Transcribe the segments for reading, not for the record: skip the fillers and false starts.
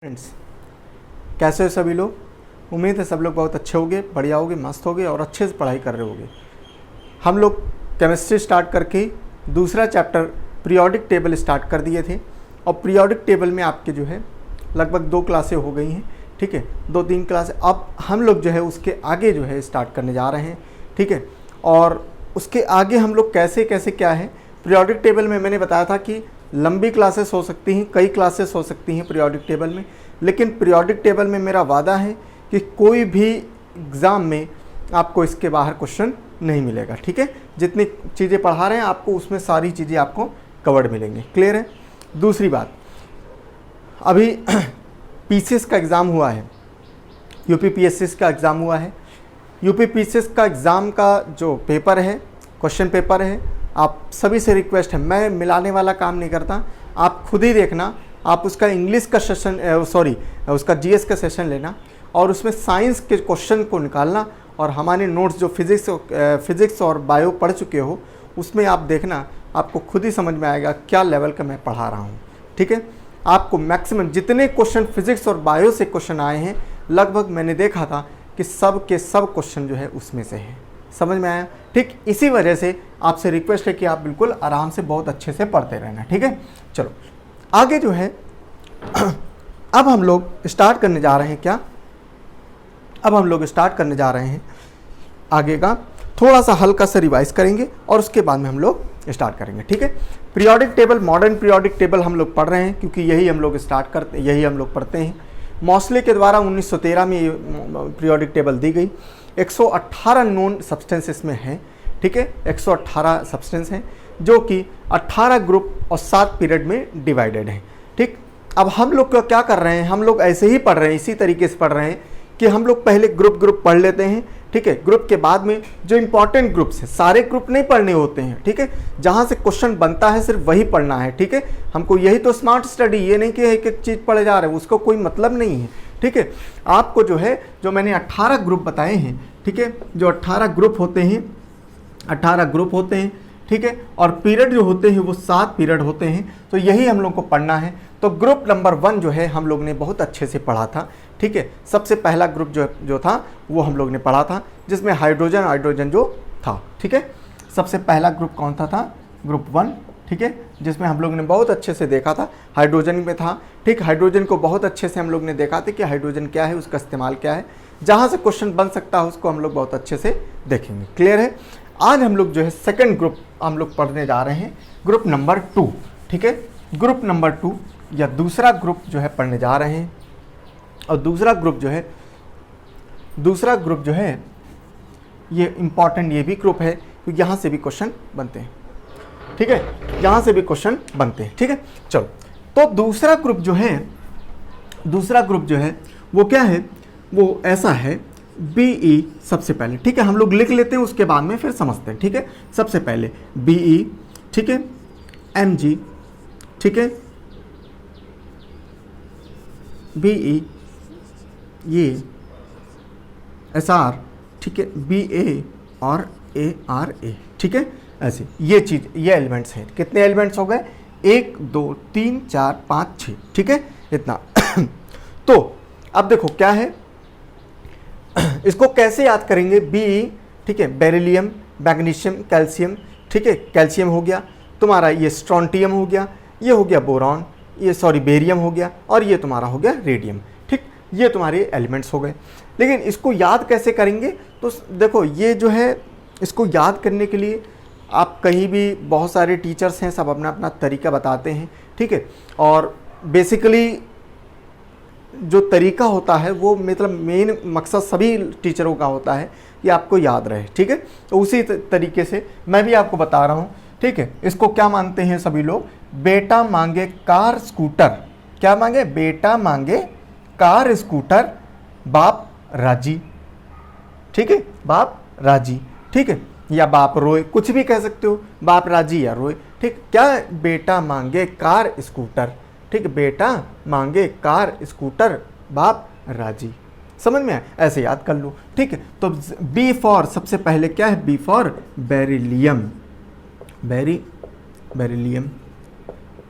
Friends, कैसे हो सभी लोग। उम्मीद है सब लोग बहुत अच्छे होंगे, बढ़िया होंगे, मस्त होंगे और अच्छे से पढ़ाई कर रहे होंगे। हम लोग केमिस्ट्री स्टार्ट करके दूसरा चैप्टर पीरियोडिक टेबल स्टार्ट कर दिए थे और पीरियोडिक टेबल में आपके जो है लगभग 2 क्लासें हो गई हैं, ठीक है, 2-3 क्लासें। अब हम लोग जो है उसके आगे जो है स्टार्ट करने जा रहे हैं, ठीक है। और उसके आगे हम लोग कैसे कैसे क्या है पीरियोडिक टेबल में मैंने बताया था कि लंबी क्लासेस हो सकती हैं, कई क्लासेस हो सकती हैं पीरियोडिक टेबल में, लेकिन पीरियोडिक टेबल में मेरा वादा है कि कोई भी एग्ज़ाम में आपको इसके बाहर क्वेश्चन नहीं मिलेगा, ठीक है। जितनी चीज़ें पढ़ा रहे हैं आपको उसमें सारी चीज़ें आपको कवर्ड मिलेंगी, क्लियर है। दूसरी बात, अभी पीसीएस का एग्ज़ाम हुआ है, यूपी पीएससी का एग्ज़ाम हुआ है। यूपी पीसीएस का एग्ज़ाम का जो पेपर है, क्वेश्चन पेपर है, आप सभी से रिक्वेस्ट है, मैं मिलाने वाला काम नहीं करता, आप खुद ही देखना। आप उसका इंग्लिश का सेशन उसका जीएस का सेशन लेना और उसमें साइंस के क्वेश्चन को निकालना और हमारे नोट्स जो फिज़िक्स और बायो पढ़ चुके हो उसमें आप देखना, आपको खुद ही समझ में आएगा क्या लेवल का मैं पढ़ा रहा हूँ, ठीक है। आपको मैक्सिमम जितने क्वेश्चन फिज़िक्स और बायो से क्वेश्चन आए हैं, लगभग मैंने देखा था कि सब के सब क्वेश्चन जो है उसमें से है। समझ में आया, ठीक। इसी वजह से आपसे रिक्वेस्ट है कि आप बिल्कुल आराम से बहुत अच्छे से पढ़ते रहना, ठीक है। चलो आगे जो है अब हम लोग स्टार्ट करने जा रहे हैं क्या, अब हम लोग स्टार्ट करने जा रहे हैं आगे का, थोड़ा सा हल्का सा रिवाइज करेंगे और उसके बाद में हम लोग स्टार्ट करेंगे, ठीक है। Periodic table, modern periodic table हम लोग पढ़ रहे हैं क्योंकि यही हम लोग यही हम लोग पढ़ते हैं। मॉसले के द्वारा 1913 में ये पीरियोडिक टेबल दी गई। 118 नोन सब्सटेंसेस में है, ठीक है, 118 सब्सटेंस हैं जो कि 18 ग्रुप और 7 पीरियड में डिवाइडेड हैं, ठीक। अब हम लोग क्या कर रहे हैं, हम लोग ऐसे ही पढ़ रहे हैं, इसी तरीके से पढ़ रहे हैं कि हम लोग पहले ग्रुप पढ़ लेते हैं, ठीक है। ग्रुप के बाद में जो इंपॉर्टेंट ग्रुप्स हैं, सारे ग्रुप नहीं पढ़ने होते हैं, ठीक है, जहाँ से क्वेश्चन बनता है सिर्फ वही पढ़ना है, ठीक है। हमको यही तो स्मार्ट स्टडी, ये नहीं कि एक एक चीज़ पढ़े जा रहे हैं, उसको कोई मतलब नहीं है, ठीक है। आपको जो है जो मैंने 18 ग्रुप बताए हैं, ठीक है, जो 18 ग्रुप होते हैं, 18 ग्रुप होते हैं, ठीक है, और पीरियड जो होते हैं वो 7 पीरियड होते हैं, तो यही हम लोग को पढ़ना है। तो ग्रुप नंबर 1 जो है हम लोग ने बहुत अच्छे से पढ़ा था, ठीक है। सबसे पहला ग्रुप जो था वो हम लोग ने पढ़ा था जिसमें हाइड्रोजन जो था, ठीक है। सबसे पहला ग्रुप कौन था ग्रुप 1, ठीक है, जिसमें हम लोग ने बहुत अच्छे से देखा था, हाइड्रोजन में था, ठीक। हाइड्रोजन को बहुत अच्छे से हम लोग ने देखा था कि हाइड्रोजन क्या है, उसका इस्तेमाल क्या है, जहाँ से क्वेश्चन बन सकता है उसको हम लोग बहुत अच्छे से देखेंगे, क्लियर है। आज हम लोग जो है सेकंड ग्रुप हम लोग पढ़ने जा रहे हैं, ग्रुप नंबर 2, ठीक है। ग्रुप नंबर 2 या दूसरा ग्रुप जो है पढ़ने जा रहे हैं। और दूसरा ग्रुप जो है ये इंपॉर्टेंट, ये भी ग्रुप है क्योंकि यहाँ से भी क्वेश्चन बनते हैं, ठीक है, यहाँ से भी क्वेश्चन बनते हैं, ठीक है। चलो, तो दूसरा ग्रुप जो है वो क्या है, वो ऐसा है BE सबसे पहले, ठीक है, हम लोग लिख लेते हैं उसके बाद में फिर समझते हैं, ठीक है। सबसे पहले BE, ठीक है, MG, ठीक है, BE, ये SR, ठीक है, BA और ARA, ठीक है, ऐसे ये चीज़, ये एलिमेंट्स हैं। कितने एलिमेंट्स हो गए, 1 2 3 4 5 6, ठीक है, इतना। तो अब देखो क्या है, इसको कैसे याद करेंगे। BE, ठीक है, बेरिलियम, मैग्नीशियम, कैल्शियम, ठीक है, कैल्शियम हो गया तुम्हारा, ये स्ट्रोंटियम हो गया, ये हो गया बोरॉन, बेरियम हो गया, और ये तुम्हारा हो गया रेडियम, ठीक। ये तुम्हारे एलिमेंट्स हो गए। लेकिन इसको याद कैसे करेंगे, तो देखो ये जो है इसको याद करने के लिए आप कहीं भी, बहुत सारे टीचर्स हैं, सब अपना अपना तरीका बताते हैं, ठीक है। और बेसिकली जो तरीका होता है वो मतलब मेन मकसद सभी टीचरों का होता है कि आपको याद रहे, ठीक है। तो उसी तरीके से मैं भी आपको बता रहा हूँ, ठीक है। इसको क्या मानते हैं सभी लोग, बेटा मांगे कार स्कूटर, क्या मांगे, बेटा मांगे कार स्कूटर, बाप राजी, ठीक है, बाप राजी, ठीक है, या बाप रोए, कुछ भी कह सकते हो, बाप राजी या रोए, ठीक। क्या, बेटा मांगे कार स्कूटर, ठीक, बेटा मांगे कार स्कूटर, बाप राजी, समझ में आया, ऐसे याद कर लो, ठीक है। तो B फॉर सबसे पहले क्या है, B फॉर बेरिलियम, बेरिलियम,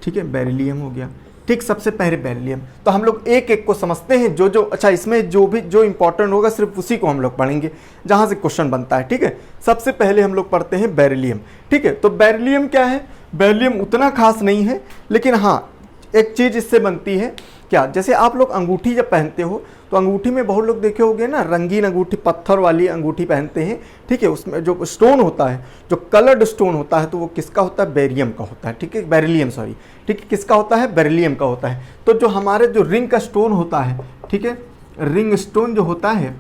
ठीक है, बेरिलियम हो गया, ठीक, सबसे पहले बेरिलियम। तो हम लोग एक एक को समझते हैं, जो जो अच्छा इसमें जो इंपॉर्टेंट होगा सिर्फ उसी को हम लोग पढ़ेंगे जहाँ से क्वेश्चन बनता है। ठीक है, सबसे पहले हम लोग पढ़ते हैं बेरिलियम। ठीक है, तो बेरिलियम क्या है? बेरिलियम उतना खास नहीं है, लेकिन हाँ एक चीज़ इससे बनती है क्या, जैसे आप लोग अंगूठी जब पहनते हो तो अंगूठी में बहुत लोग देखे होंगे ना, रंगीन अंगूठी, पत्थर वाली अंगूठी पहनते हैं। ठीक है, उसमें जो स्टोन होता है, जो कलर्ड स्टोन होता है, तो वो किसका होता है? बेरियम का होता है। ठीक है, बेरिलियम सॉरी। ठीक है, किसका होता है? बेरिलियम का होता है। तो जो हमारे जो रिंग का स्टोन होता है, ठीक है, रिंग स्टोन जो होता है,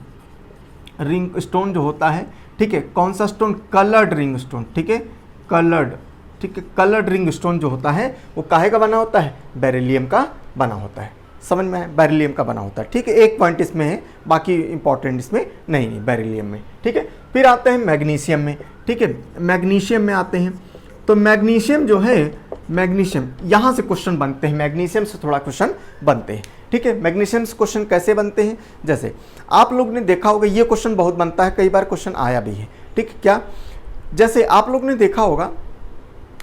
रिंग स्टोन जो होता है, ठीक है, कौन सा स्टोन? Coloured ring stone. ठीक है, कलर्ड, ठीक है, कलर्ड रिंग स्टोन जो होता है वो काहे का बना होता है? बेरिलियम का बना होता है। समझ में है? बेरिलियम का बना होता है। ठीक है, एक पॉइंट इसमें है, बाकी इंपॉर्टेंट इसमें नहीं बेरिलियम में। ठीक है, फिर आते हैं मैग्नीशियम में। ठीक है, मैग्नीशियम में आते हैं, तो मैग्नीशियम जो है, मैग्नीशियम यहाँ से क्वेश्चन बनते हैं, मैग्नीशियम से थोड़ा क्वेश्चन बनते हैं। ठीक है, मैग्नीशियम से क्वेश्चन कैसे बनते हैं? जैसे आप लोग ने देखा होगा, ये क्वेश्चन बहुत बनता है, कई बार क्वेश्चन आया भी है। ठीक, क्या? जैसे आप लोग ने देखा होगा,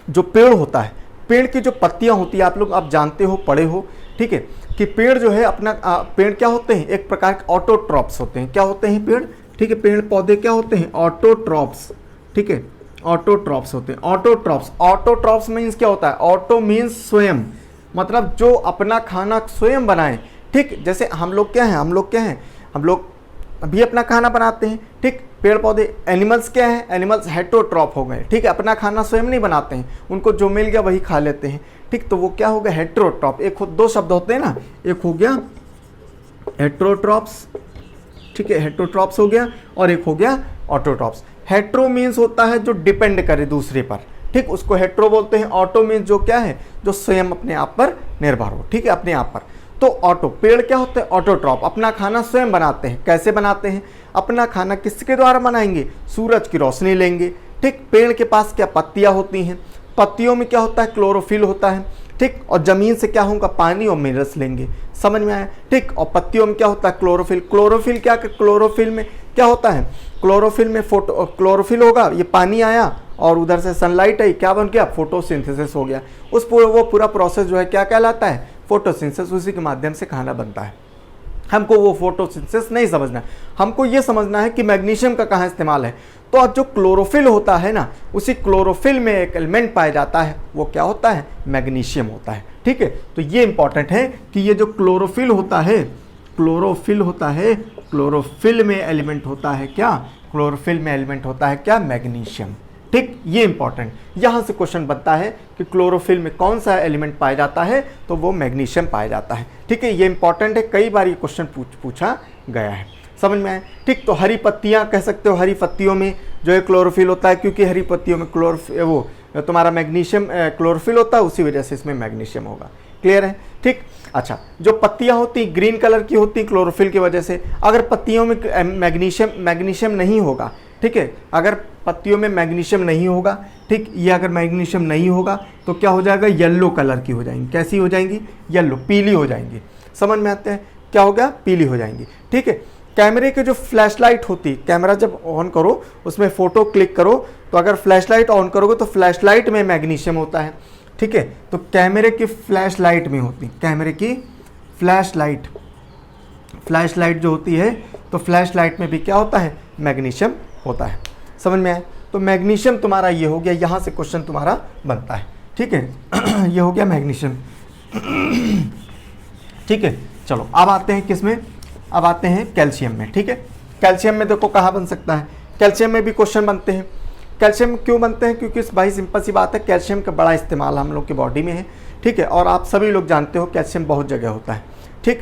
जो पेड़ होता है, पेड़ की जो पत्तियां होती है, आप जानते हो, पढ़े हो। ठीक है, कि पेड़ जो है अपना पेड़ क्या होते हैं? एक प्रकार के ऑटोट्रॉप्स होते हैं। क्या होते हैं पेड़? ठीक है, पेड़ पौधे क्या होते हैं? ऑटोट्रॉप्स। ठीक है, ऑटोट्रॉप्स होते हैं। ऑटोट्रॉप्स मीन्स क्या होता है? ऑटो मीन्स स्वयं, मतलब जो अपना खाना स्वयं बनाए। ठीक, जैसे हम लोग क्या हैं? हम लोग भी अपना खाना बनाते हैं। ठीक, पेड़ पौधे, एनिमल्स क्या है? एनिमल्स हेटरोट्रॉप हो गए। ठीक है, अपना खाना स्वयं नहीं बनाते हैं, उनको जो मिल गया वही खा लेते हैं। ठीक, तो वो क्या हो गया? हेटरोट्रॉप। एक दो शब्द होते हैं ना, एक हो गया हेटरोट्रॉप्स, ठीक है, हेटरोट्रॉप्स हो गया, और एक हो गया ऑटोट्रॉप्स। हेट्रो मीन्स होता है जो डिपेंड करे दूसरे पर। ठीक, उसको हेट्रो बोलते हैं। ऑटो मीन्स जो क्या है? जो स्वयं अपने आप पर निर्भर हो। ठीक है, अपने आप पर। तो ऑटो, पेड़ क्या होते हैं? ऑटोट्रॉप, अपना खाना स्वयं बनाते हैं। कैसे बनाते हैं? अपना खाना किसके द्वारा बनाएंगे? सूरज की रोशनी लेंगे। ठीक, पेड़ के पास क्या पत्तियां होती हैं, पत्तियों में क्या होता है? क्लोरोफिल होता है। ठीक, और जमीन से क्या होगा? पानी और मिनरल्स लेंगे। समझ में आया? ठीक, और पत्तियों में क्या होता है? क्लोरोफिल। क्लोरोफिल क्या? क्लोरोफिल में क्या होता है? क्लोरोफिल में क्लोरोफिल होगा, ये पानी आया और उधर से सनलाइट आई, क्या बन गया? फोटोसिंथेसिस हो गया। वो पूरा प्रोसेस जो है क्या कहलाता है? फोटोसिंथेसिस। उसी के माध्यम से खाना बनता है। हमको वो फोटोसिंथेसिस नहीं समझना है, हमको ये समझना है कि मैग्नीशियम का कहाँ इस्तेमाल है। तो अब जो क्लोरोफिल होता है ना, उसी क्लोरोफिल में एक एलिमेंट पाया जाता है, वो क्या होता है? मैग्नीशियम होता है। ठीक है, तो ये इंपॉर्टेंट है कि ये जो क्लोरोफिल होता है, क्लोरोफिल में एलिमेंट होता है क्या? क्लोरोफिल में एलिमेंट होता है क्या? मैग्नीशियम। ठीक, ये इंपॉर्टेंट, यहाँ से क्वेश्चन बनता है कि क्लोरोफिल में कौन सा एलिमेंट पाया जाता है? तो वो मैग्नीशियम पाया जाता है। ठीक है, ये इंपॉर्टेंट है, कई बार ये क्वेश्चन पूछा गया है। समझ में आए? ठीक, तो हरी पत्तियाँ कह सकते हो, हरी पत्तियों में जो है क्लोरोफिल होता है, क्योंकि हरी पत्तियों में वो तुम्हारा मैग्नीशियम क्लोरोफिल होता है, उसी वजह से इसमें मैग्नीशियम होगा। क्लियर है? ठीक, अच्छा, जो पत्तियां होती ग्रीन कलर की होती क्लोरोफिल की वजह से। अगर पत्तियों में मैग्नीशियम नहीं होगा, ठीक है, अगर पत्तियों में मैग्नीशियम नहीं होगा, ठीक, ये अगर मैग्नीशियम नहीं होगा तो क्या हो जाएगा? येलो कलर की हो जाएंगी। कैसी हो जाएंगी? येलो, पीली हो जाएंगी। समझ में आते हैं? क्या हो गया? पीली हो जाएंगी। ठीक है, कैमरे की जो फ्लैशलाइट होती, कैमरा जब ऑन करो, उसमें फ़ोटो क्लिक करो, तो अगर फ्लैशलाइट ऑन करोगे तो फ्लैशलाइट में मैग्नीशियम होता है। ठीक है, तो कैमरे की फ्लैशलाइट में होती, कैमरे की फ्लैशलाइट जो होती है, तो फ्लैशलाइट में भी क्या होता है? मैग्नीशियम होता है। समझ में आए? तो मैग्नीशियम तुम्हारा ये हो गया, यहाँ से क्वेश्चन तुम्हारा बनता है। ठीक है, ये हो गया मैग्नीशियम। ठीक है, चलो अब आते हैं किसमें? अब आते हैं कैल्शियम में। ठीक है, कैल्शियम में देखो कहाँ बन सकता है? कैल्शियम में भी क्वेश्चन बनते हैं। कैल्शियम क्यों बनते हैं? क्योंकि भाई सिंपल सी बात है, कैल्शियम का बड़ा इस्तेमाल हम लोग के बॉडी में है। ठीक है, और आप सभी लोग जानते हो कैल्शियम बहुत जगह होता है। ठीक,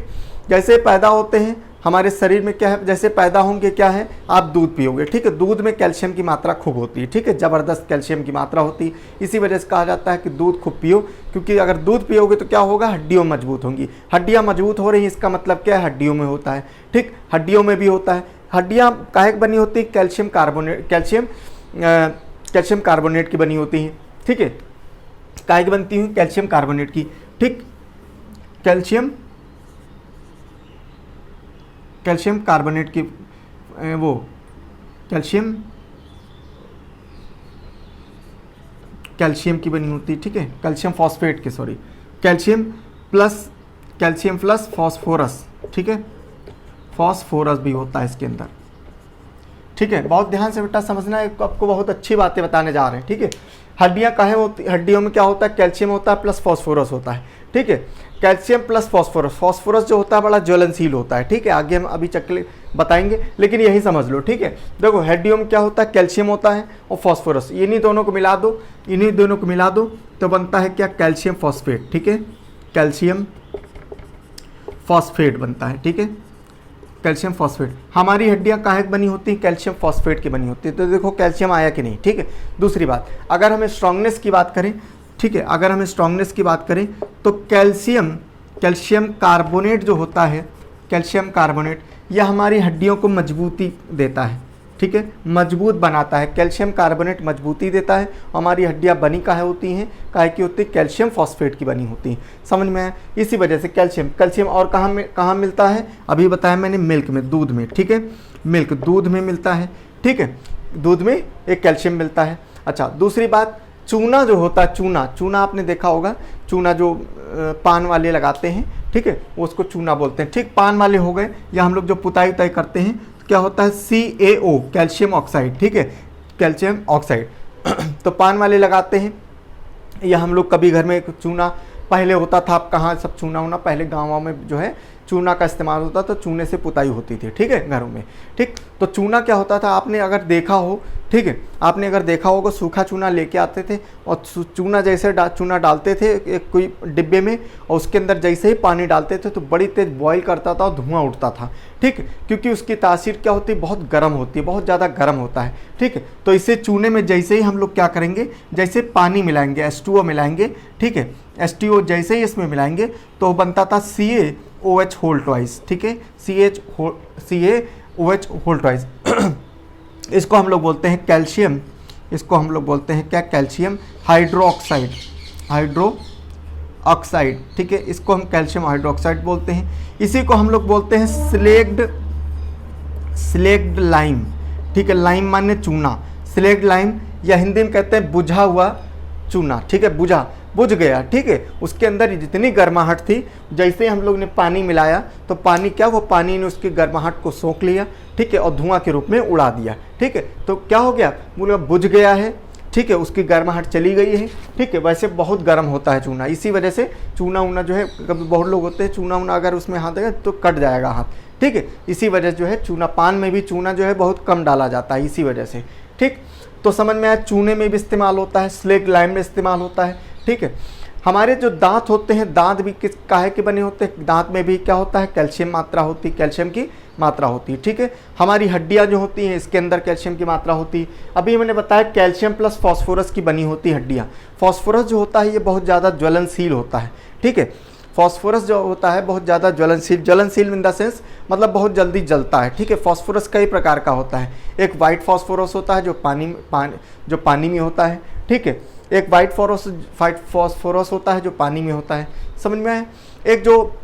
जैसे पैदा होते हैं हमारे शरीर में क्या है, जैसे पैदा होंगे क्या है, आप दूध पियोगे। ठीक है, दूध में कैल्शियम की मात्रा खूब होती है। ठीक है, ज़बरदस्त कैल्शियम की मात्रा होती है। इसी वजह से कहा जाता है कि दूध खूब पियो, क्योंकि अगर दूध पियोगे तो क्या होगा? हड्डियाँ मजबूत होंगी। हड्डियाँ मजबूत हो रही हैं, इसका मतलब क्या है? हड्डियों में होता है। ठीक, हड्डियों में भी होता है। हड्डियाँ काहे की बनी होती है? कैल्शियम कार्बोनेट की बनी होती हैं। ठीक है, काहे की बनती हैं? कैल्शियम कार्बोनेट की। ठीक, कैल्शियम कार्बोनेट की, वो कैल्शियम की बनी होती है। ठीक है, कैल्शियम फॉस्फेट की, sorry, calcium plus calcium plus phosphorus, ठीक है, फॉस्फोरस भी होता है इसके अंदर, ठीक है। बहुत ध्यान से बेटा समझना है, आपको बहुत अच्छी बातें बताने जा रहे हैं, ठीक है। हड्डियाँ काहे होती, हड्डियों में क्या होता है, कैल्शियम होता है प्लस फॉस्फोरस होता है, ठीक है। कैल्शियम प्लस फॉस्फोरस, फॉस्फोरस जो होता है बड़ा ज्वलनशील होता है, ठीक है। आगे हम अभी चक्कर बताएंगे, लेकिन यही समझ लो, ठीक है। देखो हड्डियों में क्या होता है, कैल्शियम होता है और फॉस्फोरस, इन्हीं दोनों को मिला दो, इन्हीं दोनों को मिला दो तो बनता है क्या, कैल्शियम फॉस्फेट, ठीक है। कैल्शियम फॉस्फेट बनता है, ठीक है। कैल्शियम फॉस्फेट, हमारी हड्डियां काहे की बनी होती हैं, कैल्शियम फॉस्फेट की बनी होती है। तो देखो कैल्शियम आया कि नहीं, ठीक है। दूसरी बात, अगर हमें स्ट्रांगनेस की बात करें, ठीक है, अगर हमें स्ट्रांगनेस की बात करें तो कैल्शियम कार्बोनेट जो होता है, कैल्शियम कार्बोनेट, यह हमारी हड्डियों को मजबूती देता है, ठीक है, मजबूत बनाता है। कैल्शियम कार्बोनेट मजबूती देता है। हमारी हड्डियां बनी काहे होती हैं, काहे की होती है, कैल्शियम फॉस्फेट की बनी होती हैं। समझ में आया। इसी वजह से कैल्शियम और कहाँ मिलता है, अभी बताया मैंने, मिल्क में, दूध में, ठीक है। मिल्क, दूध में मिलता है, ठीक है, दूध में एक कैल्शियम मिलता है। अच्छा, दूसरी बात, चूना जो होता है, चूना आपने देखा होगा, चूना जो पान वाले लगाते हैं, ठीक है, वो उसको चूना बोलते हैं, ठीक। पान वाले हो गए, या हम लोग जो पुताई उताई करते हैं तो क्या होता है, CaO, कैल्शियम ऑक्साइड, ठीक है, कैल्शियम ऑक्साइड तो पान वाले लगाते हैं, या हम लोग कभी घर में चूना पहले होता था, अब कहाँ सब चूना होना, पहले गाँव में जो है चूना का इस्तेमाल होता था, चूने से पुताई होती थी, ठीक है, घरों में, ठीक। तो चूना क्या होता था, आपने अगर देखा हो, ठीक है, आपने अगर देखा होगा, सूखा चूना लेके आते थे और चूना जैसे चूना डालते थे एक कोई डिब्बे में, और उसके अंदर जैसे ही पानी डालते थे तो बड़ी तेज़ बॉईल करता था और धुआं उठता था, ठीक, क्योंकि उसकी तासीर क्या होती है, बहुत गर्म होती है, बहुत ज़्यादा गर्म होता है, ठीक है। तो इसे चूने में जैसे ही हम लोग क्या करेंगे, जैसे पानी मिलाएंगे, H2O मिलाएंगे, ठीक है, H2O जैसे ही इसमें मिलाएंगे तो बनता था CaOH होल ट्वाइस, ठीक है, CaOH होल ट्वाइस इसको हम लोग बोलते हैं कैल्शियम, इसको हम लोग बोलते हैं क्या, कैल्शियम हाइड्रोक्साइड, ठीक है, इसको हम कैल्शियम हाइड्रोक्साइड बोलते हैं। इसी को हम लोग बोलते हैं स्लेग्ड लाइम, ठीक है, लाइम माने चूना, स्लेग्ड लाइम, या हिंदी में कहते हैं बुझा हुआ चूना, ठीक है, बुझ गया, ठीक है। उसके अंदर जितनी गर्माहट थी, जैसे ही हम लोग ने पानी मिलाया तो पानी क्या, वो पानी ने उसकी गर्माहट को सोख लिया, ठीक है, और धुआं के रूप में उड़ा दिया, ठीक है। तो क्या हो गया, बोले बुझ गया है, ठीक है, उसकी गर्माहट चली गई है, ठीक है। वैसे बहुत गर्म होता है चूना, इसी वजह से चूना उना जो है, कभी बहुत लोग होते हैं चूना उना अगर उसमें हाथ देगा तो कट जाएगा हाथ, ठीक है। इसी वजह से जो है चूना, पान में भी चूना जो है बहुत कम डाला जाता है, इसी वजह से, ठीक। तो समझ में आया, चूने में भी इस्तेमाल होता है, स्लेग लाइम में इस्तेमाल होता है, ठीक है। हमारे जो दांत होते हैं, दांत भी किस काहे के बने होते हैं, दांत में भी क्या होता है, कैल्शियम मात्रा होती है, कैल्शियम की मात्रा होती है, ठीक है। हमारी हड्डियां जो होती हैं, इसके अंदर कैल्शियम की मात्रा होती है। अभी मैंने बताया कैल्शियम प्लस फॉस्फोरस की बनी होती है हड्डियां। फॉस्फोरस जो होता है ये बहुत ज़्यादा ज्वलनशील होता है, ठीक है। फॉस्फोरस जो होता है बहुत ज़्यादा ज्वलनशील इन द सेंस मतलब बहुत जल्दी जलता है, ठीक है। फॉस्फोरस कई प्रकार का होता है, एक वाइट फॉस्फोरस होता है जो पानी में होता है, ठीक है। एक वाइट फॉस्फोरस होता है जो पानी में होता है, समझ में आया। एक जो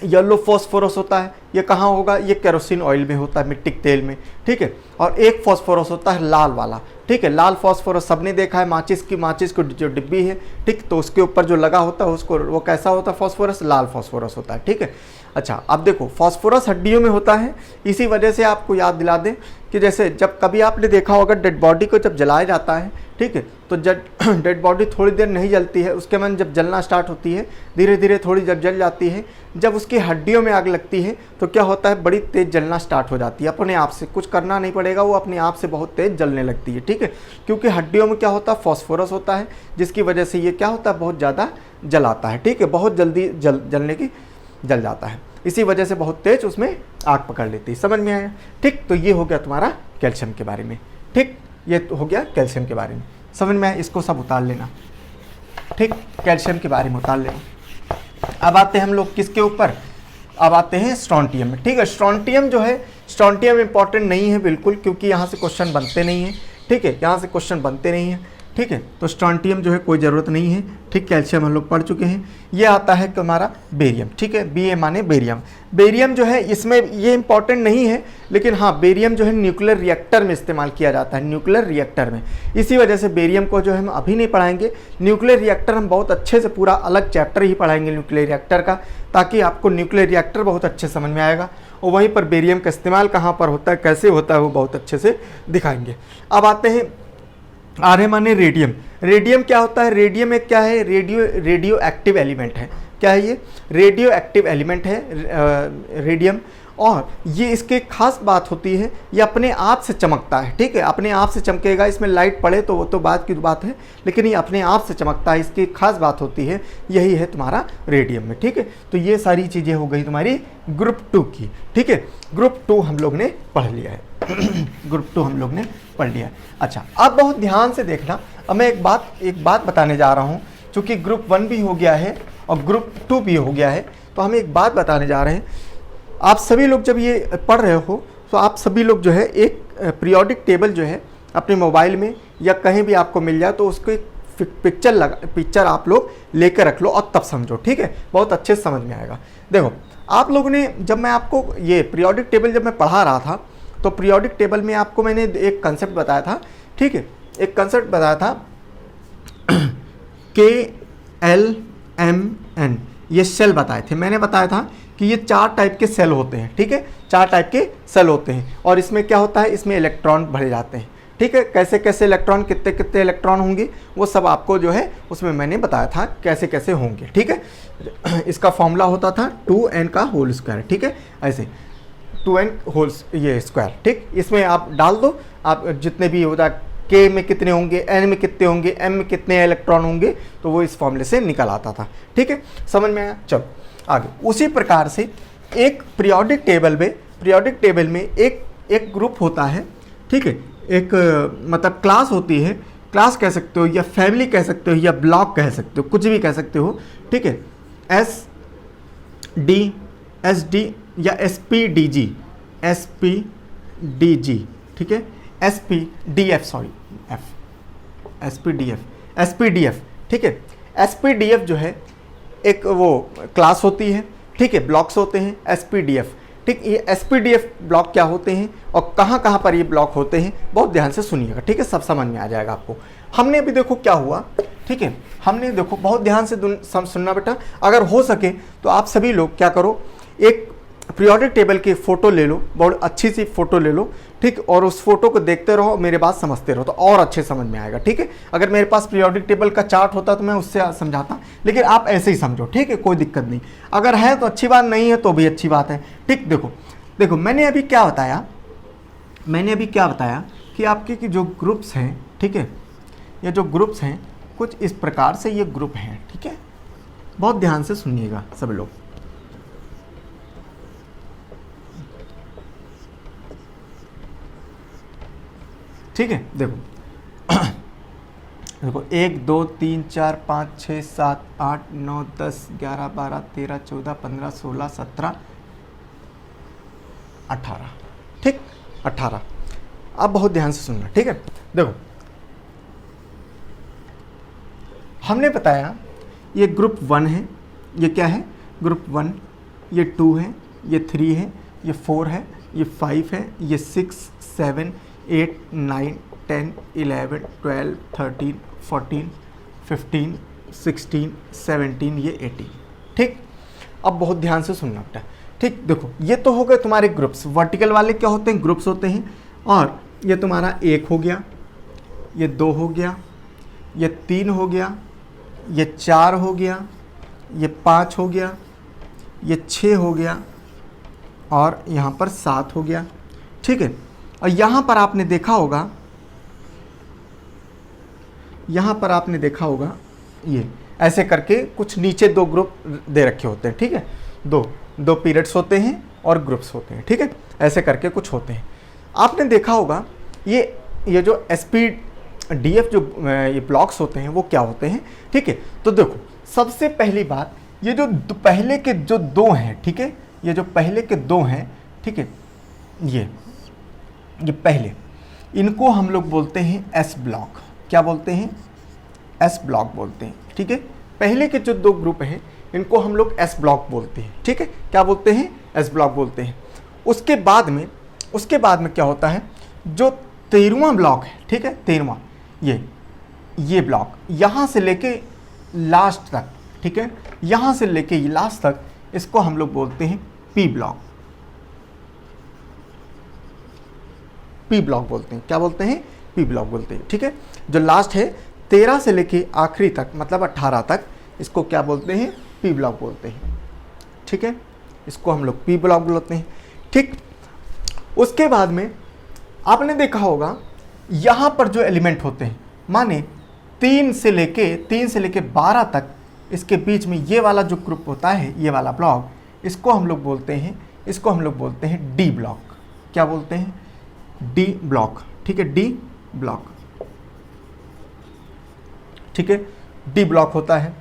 येलो फॉस्फोरस होता है, ये कहाँ होगा, ये केरोसिन ऑयल में होता है, मिट्टी के तेल में, ठीक है। और एक फॉस्फोरस होता है लाल वाला, ठीक है। लाल फॉस्फोरस सबने देखा है, माचिस को जो डिब्बी है, ठीक, तो उसके ऊपर जो लगा होता है उसको, वो कैसा होता है फॉस्फोरस, लाल फॉस्फोरस होता है, ठीक है। अच्छा, अब देखो फॉस्फोरस हड्डियों में होता है, इसी वजह से आपको याद दिला दें कि जैसे जब कभी आपने देखा होगा डेड बॉडी को जब जलाया जाता है, ठीक है, तो जब डेड बॉडी थोड़ी देर नहीं जलती है, उसके बाद जब जलना स्टार्ट होती है, धीरे धीरे थोड़ी जब जल जाती है, जब उसकी हड्डियों में आग लगती है तो क्या होता है, बड़ी तेज़ जलना स्टार्ट हो जाती है, अपने आप से, कुछ करना नहीं पड़ेगा, वो अपने आप से बहुत तेज़ जलने लगती है, ठीक है। क्योंकि हड्डियों में क्या होता है, फॉस्फोरस होता है, जिसकी वजह से ये क्या होता है, बहुत ज़्यादा जलाता है, ठीक है, बहुत जल्दी जल जाता है, इसी वजह से बहुत तेज उसमें आग पकड़ लेती है, समझ में आया, ठीक। तो ये हो गया तुम्हारा कैल्शियम के बारे में, ठीक, ये तो हो गया कैल्शियम के बारे में, समझ में आया। इसको सब उतार लेना, ठीक, कैल्शियम के बारे में उतार लेना। अब आते हैं हम लोग किसके ऊपर, अब आते हैं स्ट्रोंटियम में, ठीक है। स्ट्रोंटियम जो है, स्ट्रोंटियम इंपॉर्टेंट नहीं है बिल्कुल, क्योंकि यहाँ से क्वेश्चन बनते नहीं हैं, ठीक है, यहाँ से क्वेश्चन बनते नहीं हैं, ठीक है। तो स्ट्रॉन्टियम जो है कोई ज़रूरत नहीं है, ठीक। कैल्शियम हम लोग पढ़ चुके हैं। ये आता है हमारा बेरियम, ठीक है, बी ए माने बेरियम। बेरियम जो है इसमें ये इंपॉर्टेंट नहीं है, लेकिन हाँ बेरियम जो है न्यूक्लियर रिएक्टर में इस्तेमाल किया जाता है, न्यूक्लियर रिएक्टर में। इसी वजह से बेरियम को जो है हम अभी नहीं पढ़ाएंगे। न्यूक्लियर रिएक्टर हम बहुत अच्छे से पूरा अलग चैप्टर ही पढ़ाएंगे न्यूक्लियर रिएक्टर का, ताकि आपको न्यूक्लियर रिएक्टर बहुत अच्छे समझ में आएगा, और वहीं पर बेरियम का इस्तेमाल कहाँ पर होता है, कैसे होता है, वो बहुत अच्छे से दिखाएंगे। अब आते हैं आर माने रेडियम। रेडियम क्या होता है? रेडियम एक क्या है? रेडियो एक्टिव एलिमेंट है। क्या है ये? रेडियो एक्टिव एलिमेंट है रेडियम। और ये इसके खास बात होती है, ये अपने आप से चमकता है, ठीक है, अपने आप से चमकेगा। इसमें लाइट पड़े तो वो तो बात की बात है, लेकिन ये अपने आप से चमकता है, इसकी खास बात होती है, यही है तुम्हारा रेडियम में, ठीक है। तो ये सारी चीज़ें हो गई तुम्हारी ग्रुप 2 की, ठीक है। ग्रुप 2 हम लोग ने पढ़ लिया है ग्रुप 2 हम लोग ने पढ़ लिया है। अच्छा, अब बहुत ध्यान से देखना, अब मैं एक बात बताने जा रहा हूँ। चूँकि ग्रुप 1 भी हो गया है और ग्रुप 2 भी हो गया है, तो हम एक बात बताने जा रहे हैं। आप सभी लोग जब ये पढ़ रहे हो तो आप सभी लोग जो है एक पीरियोडिक टेबल जो है अपने मोबाइल में या कहीं भी आपको मिल जाए तो उसको एक पिक्चर आप लोग लेकर रख लो और तब समझो, ठीक है, बहुत अच्छे से समझ में आएगा। देखो आप लोगों ने, जब मैं आपको ये पीरियोडिक टेबल जब मैं पढ़ा रहा था, तो पीरियोडिक टेबल में आपको मैंने एक कंसेप्ट बताया था, ठीक है, एक कंसेप्ट बताया था KLMN, ये सेल बताए थे। मैंने बताया था कि ये 4 टाइप के सेल होते हैं, ठीक है, 4 टाइप के सेल होते हैं। और इसमें क्या होता है? इसमें इलेक्ट्रॉन भरे जाते हैं, ठीक है। कैसे कैसे इलेक्ट्रॉन, कितने कितने इलेक्ट्रॉन होंगे, वो सब आपको जो है उसमें मैंने बताया था कैसे कैसे होंगे, ठीक है। इसका फॉर्मूला होता था 2n का होल स्क्वायर, ठीक है, ऐसे 2n होल ये स्क्वायर, ठीक। इसमें आप डाल दो, आप जितने भी होता है, k में कितने होंगे, n में कितने होंगे, m में कितने इलेक्ट्रॉन होंगे, तो वो इस फॉर्मूले से निकल आता था, ठीक है। समझ में आया? चलो आगे। उसी प्रकार से एक पीरियोडिक टेबल में एक ग्रुप होता है, ठीक है, एक मतलब क्लास होती है, क्लास कह सकते हो या फैमिली कह सकते हो या ब्लॉक कह सकते हो, कुछ भी कह सकते हो, ठीक है। SD या SPDG, ठीक है, SPDF, ठीक है। SPDF जो है एक वो क्लास होती है, ठीक है, ब्लॉक्स होते हैं SPDF, ठीक। ये SPDF ब्लॉक क्या होते हैं और कहाँ कहाँ पर ये ब्लॉक होते हैं, बहुत ध्यान से सुनिएगा, ठीक है, सब समझ में आ जाएगा आपको। हमने अभी देखो क्या हुआ, ठीक है, हमने देखो बहुत ध्यान से सुनना बेटा। अगर हो सके तो आप सभी लोग क्या करो, एक पीरियोडिक टेबल की फ़ोटो ले लो, बहुत अच्छी सी फ़ोटो ले लो, ठीक, और उस फोटो को देखते रहो, मेरे बात समझते रहो, तो और अच्छे समझ में आएगा, ठीक है। अगर मेरे पास पीरियोडिक टेबल का चार्ट होता तो मैं उससे समझाता, लेकिन आप ऐसे ही समझो, ठीक है, कोई दिक्कत नहीं। अगर है तो अच्छी बात, नहीं है तो भी अच्छी बात है, ठीक। देखो मैंने अभी क्या बताया कि आपके की जो ग्रुप्स हैं, ठीक है, ये जो ग्रुप्स हैं कुछ इस प्रकार से ये ग्रुप हैं, ठीक है, बहुत ध्यान से सुनिएगा सब लोग। ठीक है, देखो 1 2 3 4 5 6 7 8 9 10 11 12 13 14 15 16 17 18, ठीक, 18। अब बहुत ध्यान से सुनना, ठीक है। देखो हमने बताया ये ग्रुप 1 है, ये क्या है? ग्रुप 1, ये 2 है, ये 3 है, ये 4 है, ये 5 है, ये 6 7 8 9 10 11 12 13 14 15 16 17, ये 18, ठीक। अब बहुत ध्यान से सुनना बेटा, ठीक। देखो ये तो हो गए तुम्हारे ग्रुप्स, वर्टिकल वाले क्या होते हैं? ग्रुप्स होते हैं। और ये तुम्हारा 1 हो गया, ये 2 हो गया, ये 3 हो गया, ये 4 हो गया, ये 5 हो गया, ये 6 हो गया, और यहाँ पर 7 हो गया, ठीक है। और यहाँ पर आपने देखा होगा, ये ऐसे करके कुछ नीचे 2 ग्रुप दे रखे होते हैं, ठीक है, दो पीरियड्स होते हैं और ग्रुप्स होते हैं, ठीक है, ऐसे करके कुछ होते हैं। आपने देखा होगा ये जो SPDF जो ये ब्लॉक्स होते हैं वो क्या होते हैं, ठीक है। तो देखो सबसे पहली बात, ये जो पहले के जो 2 हैं, ठीक है, ये जो पहले के 2 हैं, ठीक है, ये पहले, इनको हम लोग बोलते हैं S ब्लॉक, क्या बोलते हैं, एस ब्लॉक बोलते हैं। ठीक है, पहले के जो 2 ग्रुप हैं इनको हम लोग एस ब्लॉक बोलते हैं। ठीक है, क्या बोलते हैं, एस ब्लॉक बोलते हैं। उसके बाद में क्या होता है, जो 13वां ब्लॉक है, ठीक है, 13वां ये ब्लॉक यहाँ से लेके लास्ट तक, ठीक है, यहाँ से लेके लास्ट तक, इसको हम लोग बोलते हैं पी ब्लॉक। पी ब्लॉक बोलते हैं, क्या बोलते हैं, पी ब्लॉक बोलते हैं। ठीक है, जो लास्ट है 13 से लेके आखिरी तक मतलब 18 तक, इसको क्या बोलते हैं, पी ब्लॉक बोलते हैं। ठीक है, इसको हम लोग पी ब्लॉक बोलते हैं। ठीक, उसके बाद में आपने देखा होगा यहाँ पर जो एलिमेंट होते हैं, माने 3 से लेके 12 तक, इसके बीच में ये वाला जो ग्रुप होता है, ये वाला ब्लॉक, इसको हम लोग बोलते हैं डी ब्लॉक। क्या बोलते हैं, डी ब्लॉक। ठीक है, डी ब्लॉक। ठीक है, डी ब्लॉक होता है।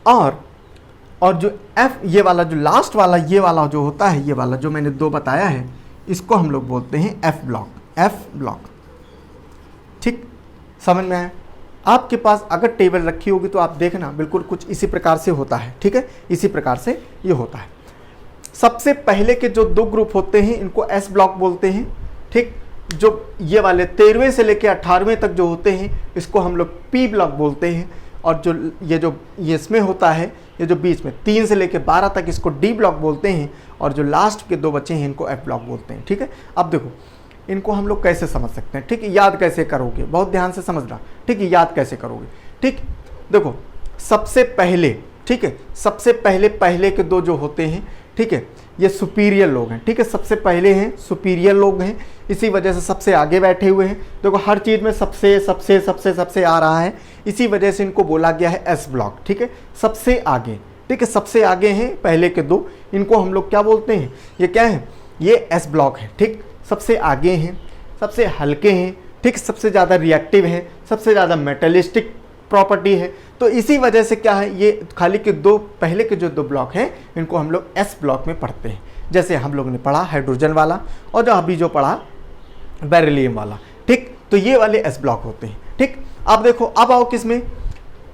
और जो एफ, ये वाला जो लास्ट वाला, ये वाला जो होता है, ये वाला जो मैंने 2 बताया है, इसको हम लोग बोलते हैं एफ ब्लॉक। F block. ठीक, समझ में आया। आपके पास अगर टेबल रखी होगी तो आप देखना बिल्कुल कुछ इसी प्रकार से होता है। ठीक है, इसी प्रकार से ये होता है। सबसे पहले के जो 2 ग्रुप होते हैं इनको एस ब्लॉक बोलते हैं। ठीक, जो ये वाले 13वें से लेके 18वें तक जो होते हैं इसको हम लोग पी ब्लॉक बोलते हैं। और जो ये इसमें होता है, ये जो बीच में 3 से लेके 12 तक, इसको डी ब्लॉक बोलते हैं। और जो लास्ट के 2 बचे हैं इनको एफ ब्लॉक बोलते हैं। ठीक है, अब देखो इनको हम लोग कैसे समझ सकते हैं। ठीक, याद कैसे करोगे, बहुत ध्यान से समझना। ठीक, याद कैसे करोगे। ठीक, देखो सबसे पहले, ठीक है, सबसे पहले के 2 जो होते हैं, ठीक है, ये सुपीरियर लोग हैं। ठीक है, सबसे पहले हैं सुपीरियर लोग हैं, इसी वजह से सबसे आगे बैठे हुए हैं। देखो हर चीज़ में सबसे आ रहा है, इसी वजह से इनको बोला गया है एस ब्लॉक। ठीक है, सबसे आगे। ठीक है, सबसे आगे हैं पहले के 2, इनको हम लोग क्या बोलते हैं, ये क्या है, ये एस ब्लॉक है। ठीक, सबसे आगे हैं, सबसे हल्के हैं। ठीक, सबसे ज़्यादा रिएक्टिव है, सबसे ज़्यादा मेटलिस्टिक प्रॉपर्टी है। तो इसी वजह से क्या है, ये खाली के 2 पहले के जो 2 ब्लॉक हैं इनको हम लोग एस ब्लॉक में पढ़ते हैं। जैसे हम लोग ने पढ़ा हाइड्रोजन वाला, और जो अभी जो पढ़ा बेरिलियम वाला। ठीक, तो ये वाले एस ब्लॉक होते हैं। ठीक, अब देखो, अब आओ किसमें,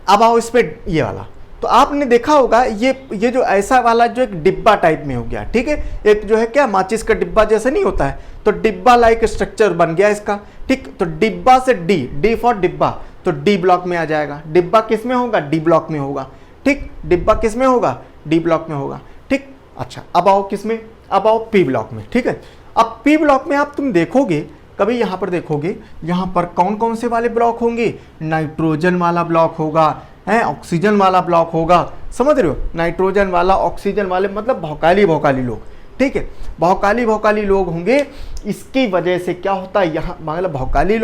अब आओ इसमें, ये वाला। तो आपने देखा होगा ये जो ऐसा वाला जो एक डिब्बा टाइप में हो गया। ठीक है, एक जो है क्या माचिस का डिब्बा जैसा नहीं होता है, तो डिब्बा लाइक स्ट्रक्चर बन गया इसका। ठीक, तो डिब्बा से डी फॉर डिब्बा, तो डी ब्लॉक में आ जाएगा। डिब्बा किस में होगा, डी ब्लॉक में होगा। ठीक, डिब्बा किस में होगा, डी ब्लॉक में होगा। ठीक, अच्छा अब आओ किस में, अब आओ पी ब्लॉक में। ठीक है, अब पी ब्लॉक में आप तुम देखोगे, कभी यहाँ पर देखोगे, यहाँ पर कौन कौन से वाले ब्लॉक होंगे, नाइट्रोजन वाला ब्लॉक होगा, है ऑक्सीजन वाला ब्लॉक होगा। समझ रहे हो, नाइट्रोजन वाला, ऑक्सीजन वाले, मतलब भौकाली लोग। ठीक है, भौकाली लोग होंगे। इसकी वजह से क्या होता है, यहाँ मतलब भौकाली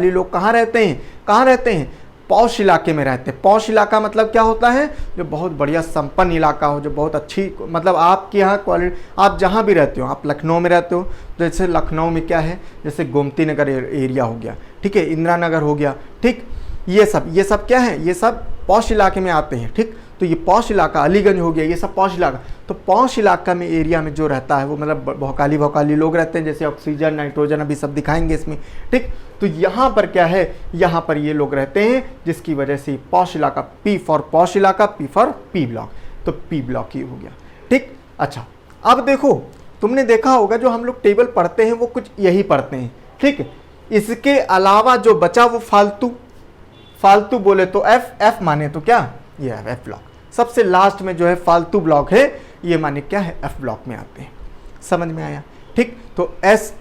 लोग कहाँ रहते हैं, पौष इलाके में रहते हैं। पौष इलाका मतलब क्या होता है, जो बहुत बढ़िया संपन्न इलाका हो, जो बहुत अच्छी, मतलब आपके यहाँ क्वालिटी, आप जहाँ भी रहते हो, आप लखनऊ में रहते हो, जैसे लखनऊ में क्या है, जैसे गोमती नगर एरिया हो गया, ठीक है, इंदिरा नगर हो गया। ठीक, ये सब क्या है, ये सब पौष इलाके में आते हैं। ठीक, तो ये पौष इलाका, अलीगंज हो गया, ये सब पौष इलाका। तो पौष इलाका में एरिया में जो रहता है वो मतलब भौकाली लोग रहते हैं, जैसे ऑक्सीजन, नाइट्रोजन अभी सब दिखाएंगे इसमें। ठीक, तो यहाँ पर क्या है, यहाँ पर ये लोग रहते हैं, जिसकी वजह से पौष इलाका, पी फॉर पौष इलाका, पी फॉर पी ब्लॉक, तो पी ब्लॉक ही हो गया। ठीक, अच्छा अब देखो, तुमने देखा होगा जो हम लोग टेबल पढ़ते हैं वो कुछ यही पढ़ते हैं। ठीक, इसके अलावा जो बचा वो फालतू बोले तो एफ माने तो क्या, ये एफ ब्लॉक। सबसे लास्ट में जो है फालतू ब्लॉक है, ये माने क्या है, एफ ब्लॉक में आते हैं। समझ में आया। ठीक, तो एस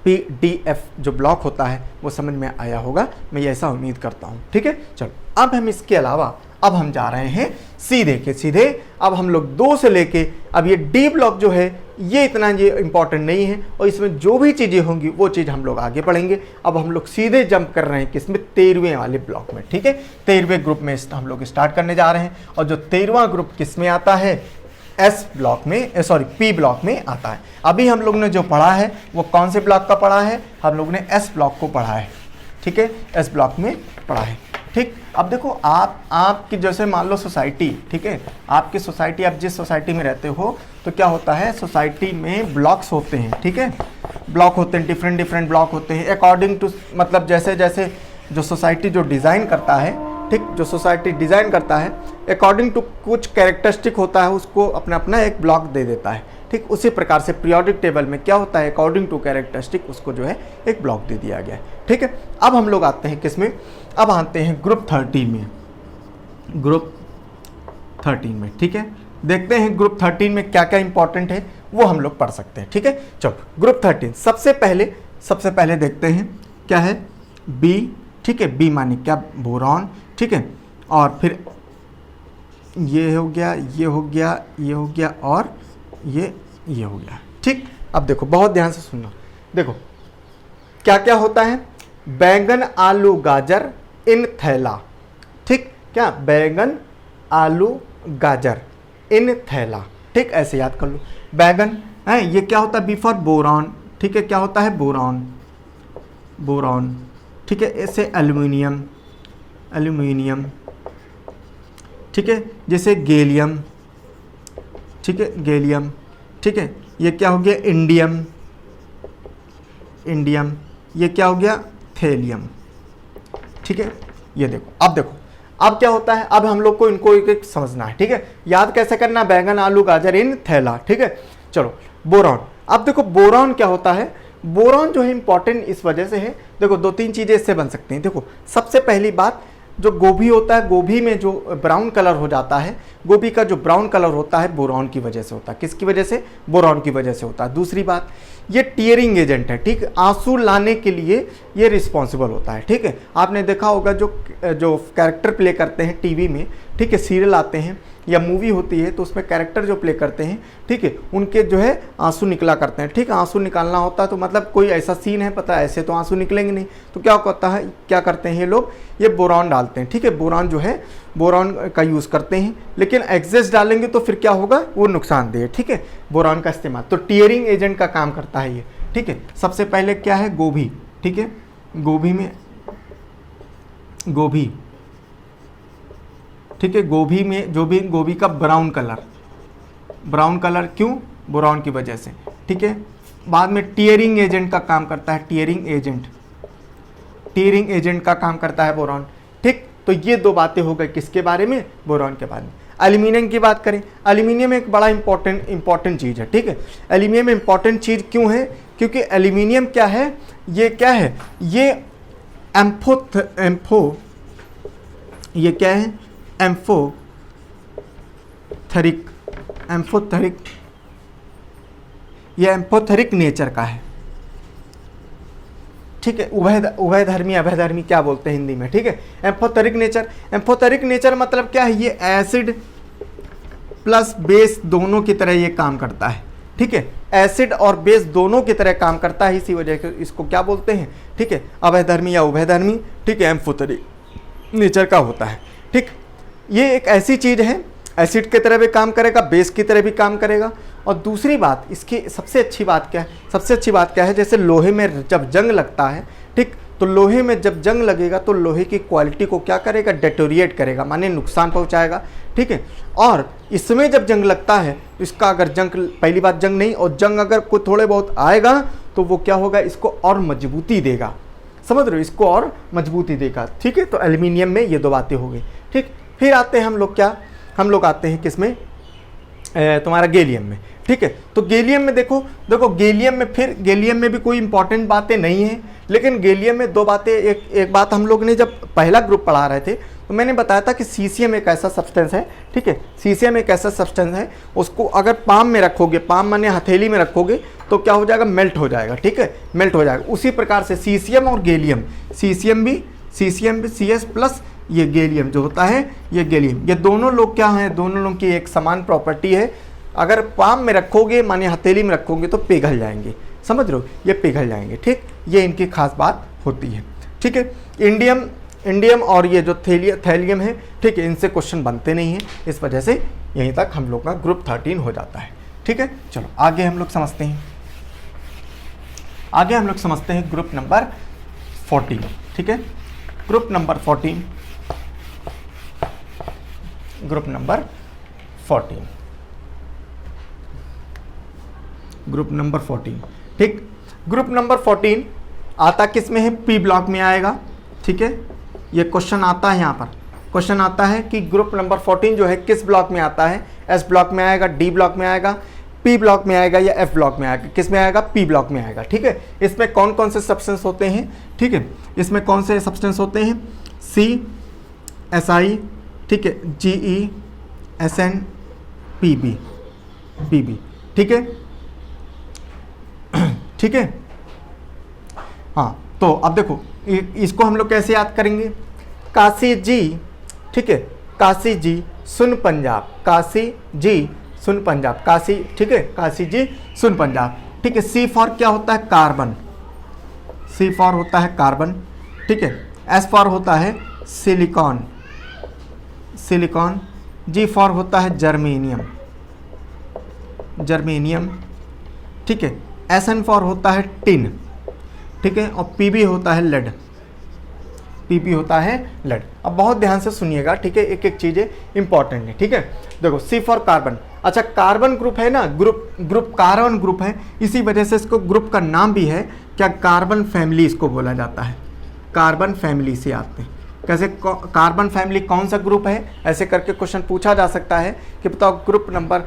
पी डी एफ जो ब्लॉक होता है वो समझ में आया होगा, मैं ऐसा उम्मीद करता हूँ। ठीक है, चलो अब हम इसके अलावा अब हम जा रहे हैं सीधे के सीधे। अब हम लोग 2 से लेके, अब ये डी ब्लॉक जो है ये इतना ये इंपॉर्टेंट नहीं है, और इसमें जो भी चीज़ें होंगी वो चीज़ हम लोग आगे पढ़ेंगे। अब हम लोग सीधे जंप कर रहे हैं किसमें, 13वें वाले ब्लॉक में। ठीक है, 13वें ग्रुप में हम लोग स्टार्ट करने जा रहे हैं, और जो 13वां ग्रुप किस में आता है, एस ब्लॉक में, सॉरी पी ब्लॉक में आता है। अभी हम लोग ने जो पढ़ा है वो कौन से ब्लॉक का पढ़ा है, हम लोग ने एस ब्लॉक को पढ़ा है। ठीक है, एस ब्लॉक में पढ़ा है। ठीक, अब देखो आपकी जैसे मान लो सोसाइटी, ठीक है, आपकी सोसाइटी, आप जिस सोसाइटी में रहते हो तो क्या होता है, सोसाइटी में ब्लॉक्स होते हैं। ठीक है, ब्लॉक होते हैं, डिफरेंट ब्लॉक होते हैं अकॉर्डिंग टू, मतलब जैसे जैसे जो सोसाइटी जो डिज़ाइन करता है, ठीक, जो सोसाइटी डिज़ाइन करता है अकॉर्डिंग टू कुछ कैरेक्टरिस्टिक होता है, उसको अपना अपना एक ब्लॉक दे देता है, ठीक। उसी प्रकार से पीरियोडिक टेबल में क्या होता है, अकॉर्डिंग टू कैरेक्टरिस्टिक उसको जो है एक ब्लॉक दे दिया गया है, ठीक है। अब हम लोग आते हैं किसमें, अब आते हैं ग्रुप 13 में, ग्रुप 13 में, ठीक है। देखते हैं ग्रुप 13 में क्या क्या इंपॉर्टेंट है वो हम लोग पढ़ सकते हैं, ठीक है। चलो ग्रुप 13 सबसे पहले देखते हैं क्या है, बी, ठीक है। बी माने क्या, बोरॉन, ठीक है। और फिर ये हो गया, ये हो गया, ये हो गया और ये हो गया, ठीक। अब देखो बहुत ध्यान से सुनना, देखो क्या क्या होता है, बैंगन आलू गाजर इन थैला, ठीक, क्या बैंगन आलू गाजर इन थैला, ठीक, ऐसे याद कर लो। बैंगन है, ये क्या होता है, बी फॉर बोरॉन, ठीक है, क्या होता है बोरॉन, बोरॉन, ठीक है। ऐसे एल्यूमिनियम, एल्यूमिनियम, ठीक है। जैसे गैलियम, ठीक है, गैलियम, ठीक है। ये क्या हो गया, इंडियम, इंडियम, ये क्या हो गया, थेलियम, ठीक है। ये देखो, अब देखो अब क्या होता है, अब हम लोग को इनको एक एक समझना है, ठीक है। याद कैसे करना, बैंगन आलू गाजर इन थैला, ठीक है। चलो बोरॉन, अब देखो बोरॉन क्या होता है, बोरॉन जो है इंपॉर्टेंट इस वजह से है, देखो 2-3 चीजें इससे बन सकती हैं। देखो सबसे पहली बात, जो गोभी होता है, गोभी में जो ब्राउन कलर हो जाता है, गोभी का जो ब्राउन कलर होता है बोरॉन की वजह से होता है। किसकी वजह से, बोरॉन की वजह से होता है। दूसरी बात, ये टीयरिंग एजेंट है, ठीक, आंसू लाने के लिए ये रिस्पॉन्सिबल होता है, ठीक है। आपने देखा होगा जो कैरेक्टर प्ले करते हैं टीवी में, ठीक है, सीरियल आते हैं या मूवी होती है तो उसमें कैरेक्टर जो प्ले करते हैं, ठीक है, उनके जो है आंसू निकला करते हैं, ठीक। आंसू निकालना होता है तो मतलब कोई ऐसा सीन है, पता है ऐसे तो आंसू निकलेंगे नहीं, तो क्या होता है, क्या करते हैं ये लोग, ये बोरॉन डालते हैं, ठीक है। बोरॉन जो है, बोरॉन का यूज़ करते हैं, लेकिन एक्सेस डालेंगे तो फिर क्या होगा, वो नुकसानदेह, ठीक है। बोरॉन का इस्तेमाल तो टीयरिंग एजेंट का काम करता है ये, ठीक है। सबसे पहले क्या है, गोभी, ठीक है। गोभी में, गोभी, ठीक है, गोभी में जो भी गोभी का ब्राउन कलर, ब्राउन कलर क्यों, बोरॉन की वजह से, ठीक है। बाद में टीयरिंग एजेंट का काम करता है, टीयरिंग एजेंट, टीयरिंग एजेंट का काम करता है बोरॉन, ठीक। तो ये 2 बातें हो गई किसके बारे में, बोरॉन के बारे में। एल्यूमिनियम की बात करें, एल्यूमिनियम एक बड़ा इंपॉर्टेंट चीज़ है, ठीक है। एल्यूमिनियम इंपॉर्टेंट चीज़ क्यों है, क्योंकि एल्यूमिनियम क्या है, ये क्या है, ये एम्फो, ये क्या है, एम्फोथेरिक, ये एम्फोथेरिक नेचर का है, ठीक है। उभयधर्मी अभयधर्मी क्या बोलते हैं हिंदी में, ठीक है। एम्फोथेरिक नेचर, एम्फोथेरिक नेचर मतलब क्या है, ये एसिड प्लस बेस दोनों की तरह ये काम करता है, ठीक है। एसिड और बेस दोनों की तरह काम करता है, इसी वजह से इसको क्या बोलते हैं, ठीक है, अभयधर्मी या उभयधर्मी, ठीक है, एम्फोथेरिक नेचर का होता है, ठीक। ये एक ऐसी चीज़ है, एसिड की तरह भी काम करेगा, बेस की तरह भी काम करेगा। और दूसरी बात, इसकी सबसे अच्छी बात क्या है, सबसे अच्छी बात क्या है, जैसे लोहे में जब जंग लगता है, ठीक, तो लोहे में जब जंग लगेगा तो लोहे की क्वालिटी को क्या करेगा, डेटोरिएट करेगा, माने नुकसान पहुंचाएगा, ठीक है। और इसमें जब जंग लगता है तो इसका अगर जंग, पहली बात जंग नहीं, और जंग अगर कोई थोड़े बहुत आएगा तो वो क्या होगा, इसको और मजबूती देगा, समझ रहे हो, इसको और मजबूती देगा, ठीक है। तो एल्यूमिनियम में ये 2 बातें हो गई, ठीक। फिर आते हैं हम लोग क्या, हम लोग आते हैं किसमें, तुम्हारा गैलियम में, ठीक है। तो गैलियम में देखो गैलियम में, फिर गैलियम में भी कोई इंपॉर्टेंट बातें नहीं है, लेकिन गैलियम में 2 बातें, एक बात हम लोग ने जब पहला ग्रुप पढ़ा रहे थे तो मैंने बताया था कि सीसियम एक ऐसा सब्सटेंस है, ठीक है। सीसियम एक ऐसा सब्सटेंस है, उसको अगर पाम में रखोगे, पाम माने हथेली में रखोगे तो क्या हो जाएगा, मेल्ट हो जाएगा, ठीक है, मेल्ट हो जाएगा। उसी प्रकार से सीसियम और गैलियम, सीसियम भी CS प्लस ये गैलियम जो होता है, ये गैलियम, ये दोनों लोग क्या हैं, दोनों लोग की एक समान प्रॉपर्टी है। अगर पाम में रखोगे माने हथेली में रखोगे तो पिघल जाएंगे, समझ रहे हो, ये पिघल जाएंगे, ठीक। ये इनकी खास बात होती है, ठीक है। इंडियम और ये जो थैलियम है, ठीक है, इनसे क्वेश्चन बनते नहीं हैं, इस वजह से यहीं तक हम लोग का ग्रुप 13 हो जाता है, ठीक है। चलो आगे हम लोग समझते हैं, आगे हम लोग समझते हैं ग्रुप नंबर 14, ठीक है। Group number 14, group number 14, group number 14, ठीक। ग्रुप नंबर 14 आता किस में है, पी ब्लॉक में आएगा, ठीक है, ये क्वेश्चन आता है, यहाँ पर क्वेश्चन आता है कि ग्रुप नंबर 14 जो है किस ब्लॉक में आता है, एस ब्लॉक में आएगा, डी ब्लॉक में आएगा, पी ब्लॉक में आएगा या एफ ब्लॉक में आएगा, किस में आएगा, पी ब्लॉक में आएगा। ठीक है, इसमें कौन कौन से सब्सटेंस होते हैं, ठीक है, इसमें कौन से सब्सटेंस होते हैं, सी, एस आई, ठीक है, G E, S N, P B, P B, ठीक है, ठीक है। हाँ, तो अब देखो इसको हम लोग कैसे याद करेंगे, काशी जी, ठीक है, काशी जी सुन पंजाब, काशी जी सुन पंजाब, काशी, ठीक है, काशी जी सुन पंजाब, ठीक है। सी फॉर क्या होता है, कार्बन, सी फॉर होता है कार्बन, ठीक है। एस फॉर होता है सिलिकॉन, सिलिकॉन। जी फॉर होता है जर्मेनियम, जर्मेनियम, ठीक है। एस एन फॉर होता है टिन, ठीक है, और पी बी होता है लेड, पीपी होता है लेड। अब बहुत ध्यान से सुनिएगा, ठीक है, एक एक चीज़ें इंपॉर्टेंट है, ठीक है। देखो सी फॉर कार्बन, अच्छा कार्बन ग्रुप है ना, ग्रुप कार्बन ग्रुप है, इसी वजह से इसको ग्रुप का नाम भी है क्या, कार्बन फैमिली इसको बोला जाता है, कार्बन फैमिली से आते हैं। कैसे, कार्बन फैमिली कौन सा ग्रुप है, ऐसे करके क्वेश्चन पूछा जा सकता है कि बताओ ग्रुप नंबर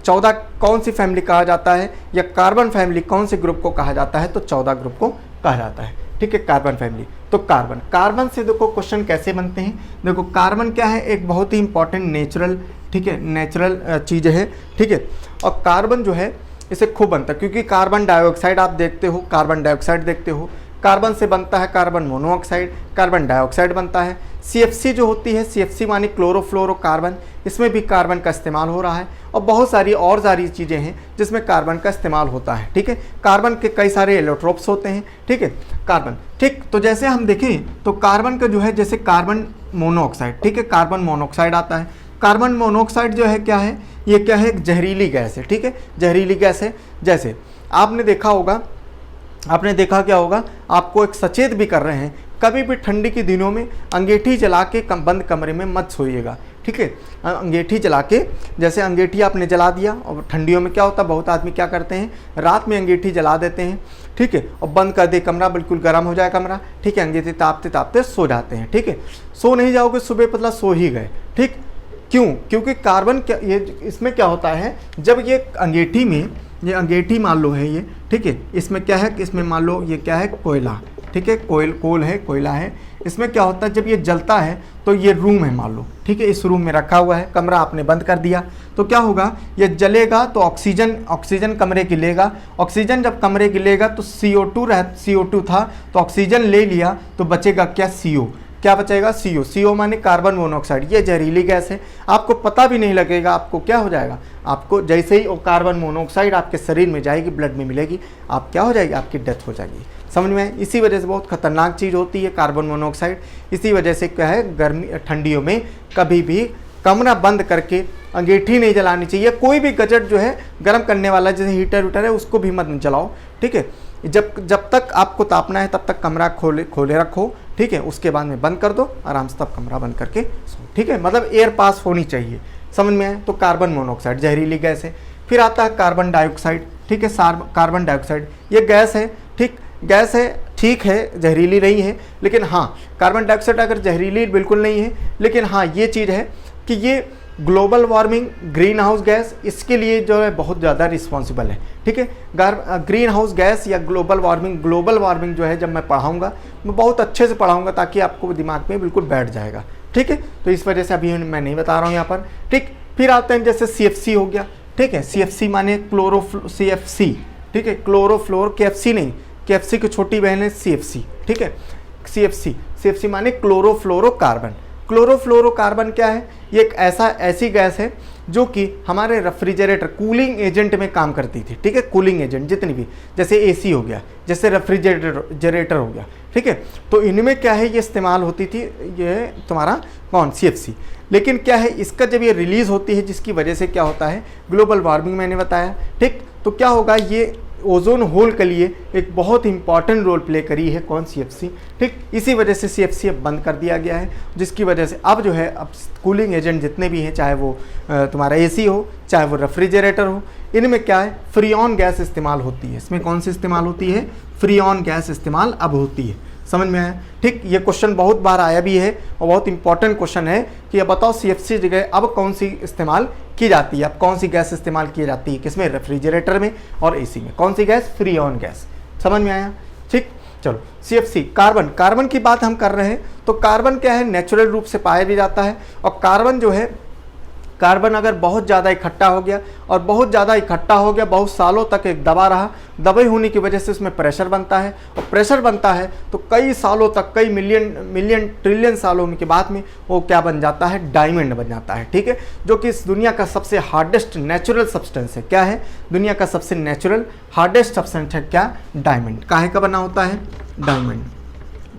14 कौन सी फैमिली कहा जाता है, या कार्बन फैमिली कौन से ग्रुप को कहा जाता है, तो 14 ग्रुप को कहा जाता है, ठीक है, कार्बन फैमिली। तो कार्बन, कार्बन से देखो क्वेश्चन कैसे बनते हैं, देखो कार्बन क्या है, एक बहुत ही इंपॉर्टेंट नेचुरल, ठीक है, नेचुरल चीज़ है, ठीक है। और कार्बन जो है इसे खूब बनता है, क्योंकि कार्बन डाइऑक्साइड आप देखते हो, कार्बन डाइऑक्साइड देखते हो, कार्बन से बनता है कार्बन मोनोऑक्साइड, कार्बन डाइऑक्साइड बनता है। CFC जो होती है, CFC मानी क्लोरोफ्लोरोकार्बन, इसमें भी कार्बन का इस्तेमाल हो रहा है, और बहुत सारी और सारी चीज़ें हैं जिसमें कार्बन का इस्तेमाल होता है, ठीक है। कार्बन के कई सारे एलोट्रोप्स होते हैं, ठीक है, कार्बन, ठीक। तो जैसे हम देखें तो कार्बन का जो है, जैसे कार्बन मोनोऑक्साइड, ठीक है, कार्बन मोनोऑक्साइड आता है। कार्बन मोनोऑक्साइड जो है क्या है, ये क्या है, एक जहरीली गैस है, ठीक है, जहरीली गैस है। जैसे आपने देखा होगा, आपने देखा क्या होगा, आपको एक सचेत भी कर रहे हैं, कभी भी ठंडी के दिनों में अंगीठी जला के बंद कमरे में मत सोइएगा, ठीक है। अंगीठी जला के, जैसे अंगीठी आपने जला दिया, और ठंडियों में क्या होता है, बहुत आदमी क्या करते हैं, रात में अंगीठी जला देते हैं, ठीक है, और बंद कर दे कमरा, बिल्कुल गर्म हो जाए कमरा, ठीक है, अंगीठी तापते तापते सो जाते हैं, ठीक है। सो नहीं जाओगे, सुबह पतला सो ही गए, ठीक। क्यों, क्योंकि कार्बन क्या, ये इसमें क्या होता है, जब ये अंगीठी में, ये अंगीठी मान लो है ये, ठीक है, इसमें क्या है, इसमें मान लो ये क्या है, कोयला, ठीक है, कोल है, कोयला है। इसमें क्या होता है, जब ये जलता है तो ये रूम है मान लो, ठीक है, इस रूम में रखा हुआ है, कमरा आपने बंद कर दिया, तो क्या होगा, ये जलेगा तो ऑक्सीजन कमरे की लेगा, ऑक्सीजन जब कमरे की लेगा तो CO2 था, तो ऑक्सीजन ले लिया तो बचेगा क्या, CO, क्या बचेगा, CO माने कार्बन मोनोऑक्साइड। ये जहरीली गैस है, आपको पता भी नहीं लगेगा, आपको क्या हो जाएगा, आपको जैसे ही वो कार्बन मोनोऑक्साइड आपके शरीर में जाएगी, ब्लड में मिलेगी, आप क्या हो जाएगी, आपकी डेथ हो जाएगी, समझ में आए। इसी वजह से बहुत खतरनाक चीज़ होती है कार्बन मोनोऑक्साइड। इसी वजह से क्या है, गर्मी ठंडियों में कभी भी कमरा बंद करके अंगीठी नहीं जलानी चाहिए, कोई भी गजट जो है गर्म करने वाला, जैसे हीटर है, उसको भी मत जलाओ, ठीक है। जब तक आपको तापना है तब तक कमरा खोले रखो, ठीक है, उसके बाद में बंद कर दो आराम से, तब कमरा बंद करके सो, ठीक है, मतलब एयर पास होनी चाहिए, समझ में आए। तो कार्बन मोनोऑक्साइड जहरीली गैस है। फिर आता है कार्बन डाइऑक्साइड, ठीक है, कार्बन डाइऑक्साइड ये गैस है, ठीक, गैस है, ठीक है, जहरीली नहीं है, लेकिन हाँ कार्बन डाइऑक्साइड अगर जहरीली बिल्कुल नहीं है, लेकिन हाँ ये चीज़ है कि ये global warming, green house gas, इसके लिए जो है बहुत ज़्यादा रिस्पॉन्सिबल है, ठीक है। ग्रीन हाउस गैस या ग्लोबल वार्मिंग जो है, जब मैं पढ़ाऊँगा मैं बहुत अच्छे से पढ़ाऊँगा ताकि आपको दिमाग में बिल्कुल बैठ जाएगा, ठीक है। तो इस वजह से अभी मैं नहीं बता रहा हूँ यहाँ पर, ठीक। फिर आते हैं जैसे CFC हो गया, ठीक है, CFC माने CFC, ठीक है, क्लोरोफ्लोर, KFC नहीं, KFC की छोटी बहन है CFC, ठीक है, CFC माने क्लोरोफ्लोरोकार्बन। क्लोरोफ्लोरोकार्बन क्या है, ये एक ऐसी गैस है जो कि हमारे रेफ्रिजरेटर, कूलिंग एजेंट में काम करती थी, ठीक है, कूलिंग एजेंट जितनी भी, जैसे AC हो गया, जैसे रेफ्रिजरेटर हो गया, ठीक है, तो इनमें क्या है, ये इस्तेमाल होती थी, ये तुम्हारा कौन, CFC। लेकिन क्या है, इसका जब ये रिलीज़ होती है, जिसकी वजह से क्या होता है, ग्लोबल वार्मिंग मैंने बताया, ठीक। तो क्या होगा, ये ओजोन होल के लिए एक बहुत इंपॉर्टेंट रोल प्ले करी है, कौन, CFC, ठीक। इसी वजह से CFC अब बंद कर दिया गया है, जिसकी वजह से अब जो है, अब कूलिंग एजेंट जितने भी हैं, चाहे वो तुम्हारा AC हो, चाहे वो रेफ्रिजरेटर हो, इनमें क्या है, फ्रीऑन गैस इस्तेमाल होती है। इसमें कौन सी इस्तेमाल होती है, फ्रीऑन गैस इस्तेमाल अब होती है, समझ में आया? ठीक, ये क्वेश्चन बहुत बार आया भी है और बहुत इंपॉर्टेंट क्वेश्चन है कि अब बताओ CFC जगह अब कौन सी इस्तेमाल की जाती है, अब कौन सी गैस इस्तेमाल की जाती है, किसमें? रेफ्रिजरेटर में और AC में। कौन सी गैस? Freon gas. समझ में आया? ठीक, चलो CFC कार्बन, कार्बन की बात हम कर रहे हैं तो कार्बन क्या है, नेचुरल रूप से पाया भी जाता है। और कार्बन जो है, कार्बन अगर बहुत ज़्यादा इकट्ठा हो गया और बहुत ज़्यादा इकट्ठा हो गया, बहुत सालों तक एक दबा रहा, दबे होने की वजह से उसमें प्रेशर बनता है और प्रेशर बनता है तो कई सालों तक, कई मिलियन ट्रिलियन सालों के बाद में वो क्या बन जाता है? डायमंड बन जाता है। ठीक है, जो कि इस दुनिया का सबसे हार्डेस्ट नेचुरल सब्सटेंस है। क्या है? दुनिया का सबसे नेचुरल हार्डेस्ट सब्सटेंस है क्या? डायमंड। काहे का बना होता है? डायमंड।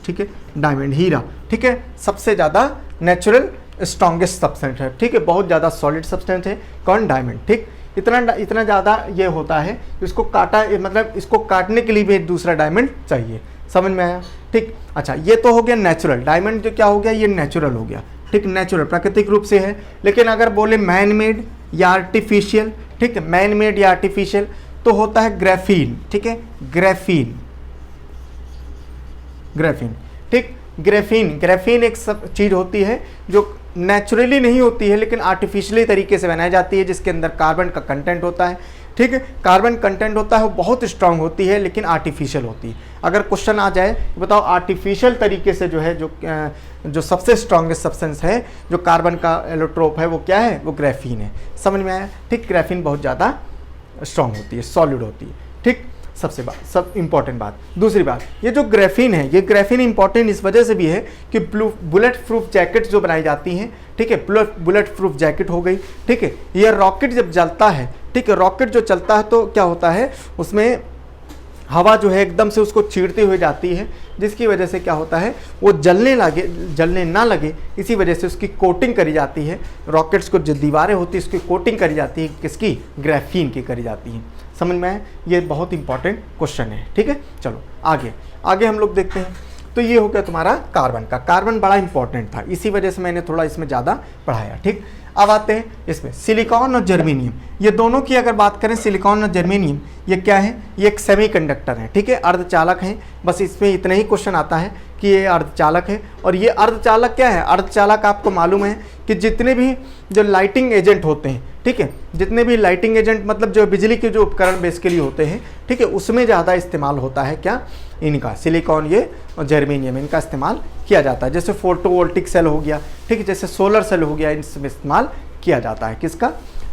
ठीक है, डायमंड, हीरा। ठीक है, सबसे ज़्यादा नेचुरल स्ट्रॉन्गेस्ट सब्सटेंस है। ठीक है, बहुत ज़्यादा सॉलिड सब्सटेंस है कौन? डायमंड। ठीक, इतना ज़्यादा ये होता है, इसको काटा, मतलब इसको काटने के लिए भी एक दूसरा डायमंड चाहिए। समझ में आया? ठीक, अच्छा, ये तो हो गया नेचुरल। डायमंड जो क्या हो गया? ये नेचुरल हो गया। ठीक, नेचुरल प्राकृतिक रूप से है। लेकिन अगर बोले मैन मेड या आर्टिफिशियल, ठीक है, मैन मेड या आर्टिफिशियल, तो होता है ग्रेफीन। ठीक है, ग्रेफीन, ग्रेफीन। ठीक, ग्रेफीन एक सब चीज़ होती है जो नेचुरली नहीं होती है लेकिन आर्टिफिशियली तरीके से बनाई जाती है, जिसके अंदर कार्बन का कंटेंट होता है। ठीक है, कार्बन कंटेंट होता है, वो बहुत स्ट्रांग होती है लेकिन आर्टिफिशियल होती है। अगर क्वेश्चन आ जाए बताओ आर्टिफिशियल तरीके से जो है, जो सबसे स्ट्रॉन्गेस्ट सब्सटेंस है जो कार्बन का एलोट्रोप है, वो क्या है? वो ग्रेफीन है। समझ में आया? ठीक, ग्रेफीन बहुत ज़्यादा स्ट्रांग होती है, सॉलिड होती है। ठीक, सब इंपॉर्टेंट बात। दूसरी बात, ये जो ग्रेफीन है, ये ग्रेफीन इंपॉर्टेंट इस वजह से भी है कि बुलेट प्रूफ जैकेट जो बनाई जाती हैं, ठीक है, बुलेट प्रूफ जैकेट हो गई। ठीक है, ये रॉकेट जब जलता है, ठीक है, रॉकेट जो चलता है तो क्या होता है, उसमें हवा जो है एकदम से उसको चीरते हुए जाती है, जिसकी वजह से क्या होता है, वो जलने ना लगे, इसी वजह से उसकी कोटिंग करी जाती है। रॉकेट्स को जो दीवारें होती है उसकी कोटिंग करी जाती है, किसकी? ग्रेफीन की करी जाती है। समझ में आए? ये बहुत इंपॉर्टेंट क्वेश्चन है। ठीक है, चलो आगे हम लोग देखते हैं। तो ये हो गया तुम्हारा कार्बन का। कार्बन बड़ा इंपॉर्टेंट था, इसी वजह से मैंने थोड़ा इसमें ज़्यादा पढ़ाया। ठीक, अब आते हैं इसमें सिलिकॉन और जर्मेनियम। ये दोनों की अगर बात करें, सिलिकॉन और जर्मेनियम, ये क्या है? ये एक सेमीकंडक्टर है। ठीक है, अर्धचालक हैं। बस इसमें इतना ही क्वेश्चन आता है कि ये अर्धचालक है। और ये अर्धचालक क्या है? अर्धचालक आपको मालूम है कि जितने भी जो लाइटिंग एजेंट होते हैं, ठीक है, जितने भी लाइटिंग एजेंट मतलब जो बिजली के जो उपकरण बेसिकली होते हैं, ठीक है, उसमें ज़्यादा इस्तेमाल होता है क्या? इनका, सिलिकॉन ये और जर्मेनियम, इनका इस्तेमाल किया जाता है। जैसे फोटोवोल्टिक सेल हो गया, ठीक है, जैसे सोलर सेल हो गया, इनमें इस्तेमाल किया जाता है। किसका?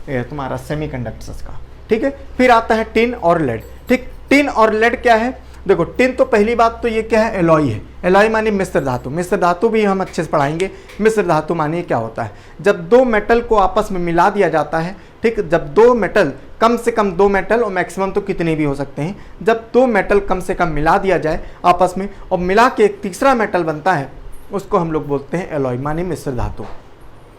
तुम्हारा सेमीकंडक्टर्स का। ठीक है, फिर आता है टिन और लेड। ठीक, टिन और लेड क्या है? देखो, टिन तो पहली बात तो ये क्या है? एलॉय है। एलॉय माने मिश्र धातु। मिश्र धातु भी हम अच्छे से पढ़ाएंगे। मिश्र धातु माने क्या होता है? जब दो मेटल को आपस में मिला दिया जाता है, ठीक, जब दो मेटल, कम से कम दो मेटल और मैक्सिमम तो कितने भी हो सकते हैं, जब दो मेटल कम से कम मिला दिया जाए आपस में और मिला के एक तीसरा मेटल बनता है, उसको हम लोग बोलते हैं एलॉय माने मिश्र धातु।